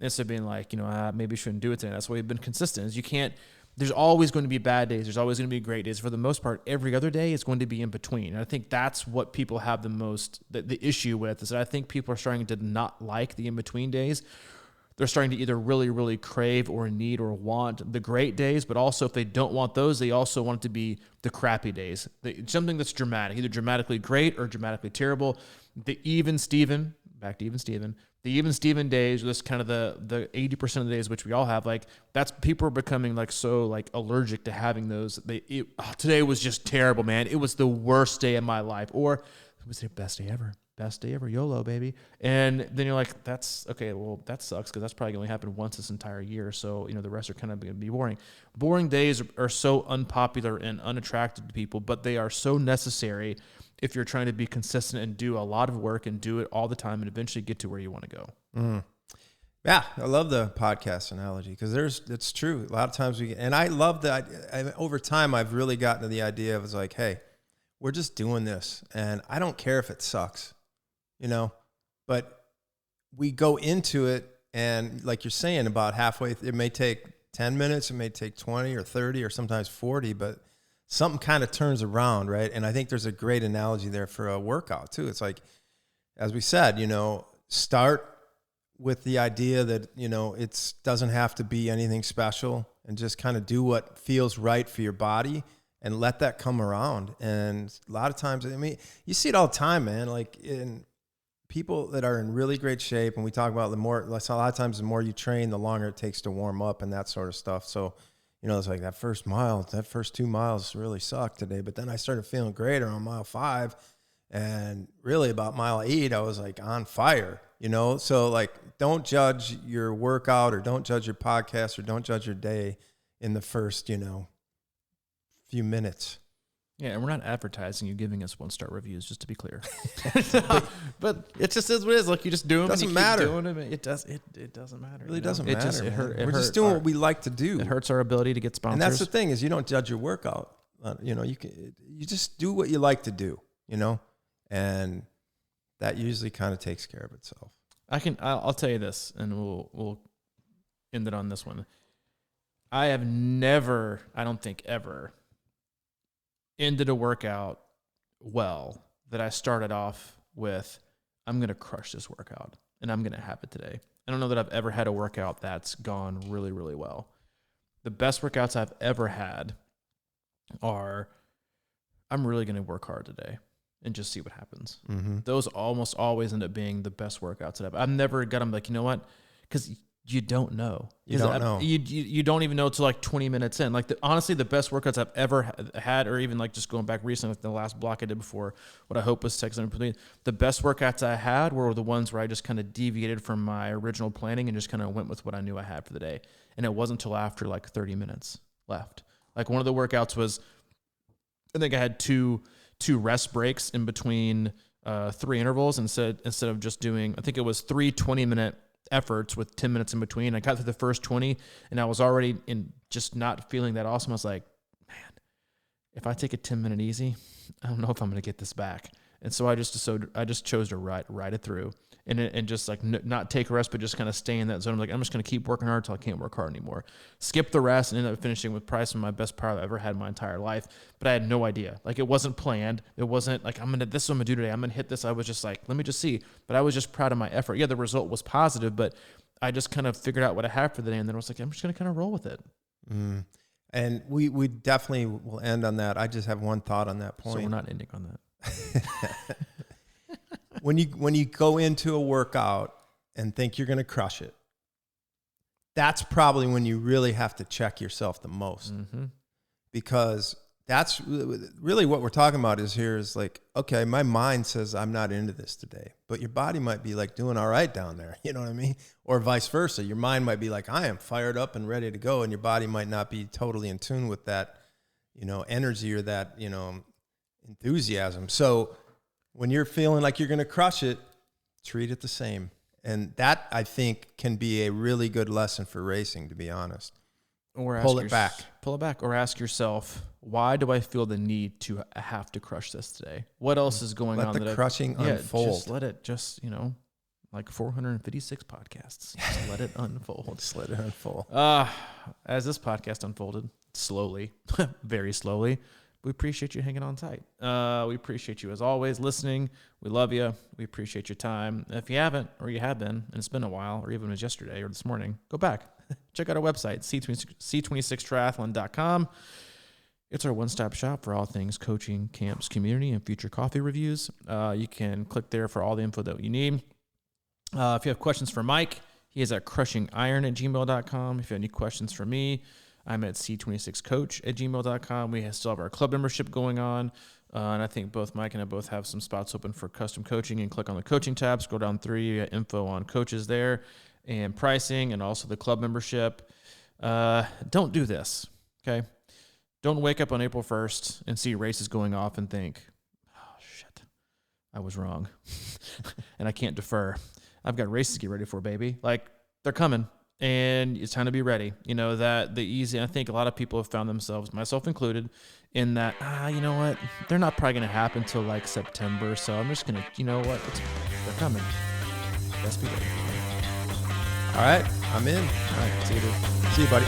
S2: instead of being like, maybe we shouldn't do it today. That's why we've been consistent. Is you can't. There's always going to be bad days. There's always going to be great days. For the most part, every other day is going to be in between. And I think that's what people have the issue with, is that I think people are starting to not like the in-between days. They're starting to either really, really crave or need or want the great days, but also if they don't want those, they also want it to be the crappy days. Something that's dramatic, either dramatically great or dramatically terrible. The even Steven days, this kind of the 80% of the days, which we all have, like that's, people are becoming like so like allergic to having those. Today was just terrible, man. It was the worst day of my life, or it was the best day ever, YOLO, baby. And then you're like, that's okay. Well, that sucks, because that's probably going to happen once this entire year. So the rest are kind of going to be boring. Boring days are so unpopular and unattractive to people, but they are so necessary if you're trying to be consistent and do a lot of work and do it all the time and eventually get to where you want to go.
S1: Mm. Yeah, I love the podcast analogy, because it's true. A lot of times and I love that. Over time, I've really gotten to the idea of, it's like, hey, we're just doing this, and I don't care if it sucks, but we go into it, and like you're saying, about halfway, it may take 10 minutes, it may take 20 or 30 or sometimes 40, but something kind of turns around, right? And I think there's a great analogy there for a workout too. It's like, as we said, start with the idea that, it doesn't have to be anything special, and just kind of do what feels right for your body and let that come around. And a lot of times, you see it all the time, man, like in people that are in really great shape. And we talk about a lot of times, the more you train, the longer it takes to warm up and that sort of stuff. So, it's like that first 2 miles really sucked today. But then I started feeling great around mile 5. And really about mile 8, I was like on fire, So like, don't judge your workout, or don't judge your podcast, or don't judge your day in the first, few minutes.
S2: Yeah, and we're not advertising you giving us 1-star reviews, just to be clear. but it just is what it is. Like, you just do them.
S1: Doesn't matter.
S2: Doing them. It doesn't matter.
S1: It really doesn't matter. We're just doing what we like to do.
S2: It hurts our ability to get sponsors.
S1: And that's the thing, is you don't judge your workout. You just do what you like to do. And that usually kind of takes care of itself.
S2: I'll tell you this, and we'll end it on this one. I have never, I don't think ever, ended a workout well that I started off with, I'm going to crush this workout and I'm going to have it today. I don't know that I've ever had a workout that's gone really, really well. The best workouts I've ever had are, I'm really going to work hard today and just see what happens. Mm-hmm. Those almost always end up being the best workouts that I've never got them like, you know what? Because you don't know.
S1: You don't know.
S2: You don't even know till like 20 minutes in. Like honestly, the best workouts I've ever had, or even like just going back recently, like the last block I did before, what I hope was Texas in between. The best workouts I had were the ones where I just kind of deviated from my original planning and just kind of went with what I knew I had for the day. And it wasn't until after like 30 minutes left. Like one of the workouts was, I think I had two rest breaks in between 3 intervals instead of just doing, I think it was 3 20-minute efforts with 10 minutes in between. I got through the first 20 and I was already in just not feeling that awesome. I was like, man, if I take a 10-minute easy, I don't know if I'm going to get this back. And so I just chose to ride it through and just like not take a rest, but just kind of stay in that zone. I'm like, I'm just going to keep working hard until I can't work hard anymore. Skip the rest and ended up finishing with probably some of my best power I've ever had in my entire life. But I had no idea. Like it wasn't planned. It wasn't like, this is what I'm going to do today. I'm going to hit this. I was just like, let me just see. But I was just proud of my effort. Yeah, the result was positive, but I just kind of figured out what I had for the day. And then I was like, I'm just going to kind of roll with it.
S1: And we definitely will end on that. I just have one thought on that point.
S2: So we're not ending on that.
S1: When you go into a workout and think you're going to crush it, that's probably when you really have to check yourself the most. Because that's really what we're talking about is like, okay, my mind says I'm not into this today, but your body might be like doing all right down there. You know what I mean? Or vice versa. Your mind might be like, I am fired up and ready to go. And your body might not be totally in tune with that, energy or that, enthusiasm. So when you're feeling like you're going to crush it, treat it the same. And that, I think, can be a really good lesson for racing, to be honest.
S2: Or
S1: pull it back.
S2: Or ask yourself, why do I feel the need to have to crush this today? What else is going on?
S1: Let the crushing unfold.
S2: Just let it like 456 podcasts. Just let it unfold.
S1: Just let it unfold.
S2: As this podcast unfolded, slowly, very slowly, we appreciate you hanging on tight. We appreciate you, as always, listening. We love you. We appreciate your time. If you haven't, or you have been, and it's been a while, or even it was yesterday or this morning, go back. Check out our website, c26triathlon.com. It's our one-stop shop for all things coaching, camps, community, and future coffee reviews. You can click there for all the info that you need. If you have questions for Mike, he is at crushingiron@gmail.com. If you have any questions for me, I'm at c26coach@gmail.com. We still have our club membership going on. And I think both Mike and I both have some spots open for custom coaching. And click on the coaching tab, scroll down 3, you got info on coaches there and pricing and also the club membership. Don't do this, okay? Don't wake up on April 1st and see races going off and think, oh, shit, I was wrong. And I can't defer. I've got races to get ready for, baby. Like, they're coming. And it's time to be ready. That the easy, I think a lot of people have found themselves, myself included, in that, you know what? They're not probably going to happen until like September. So I'm just going to, they're coming. Best be ready.
S1: All right. I'm in.
S2: All right. See you, dude.
S1: See you, buddy.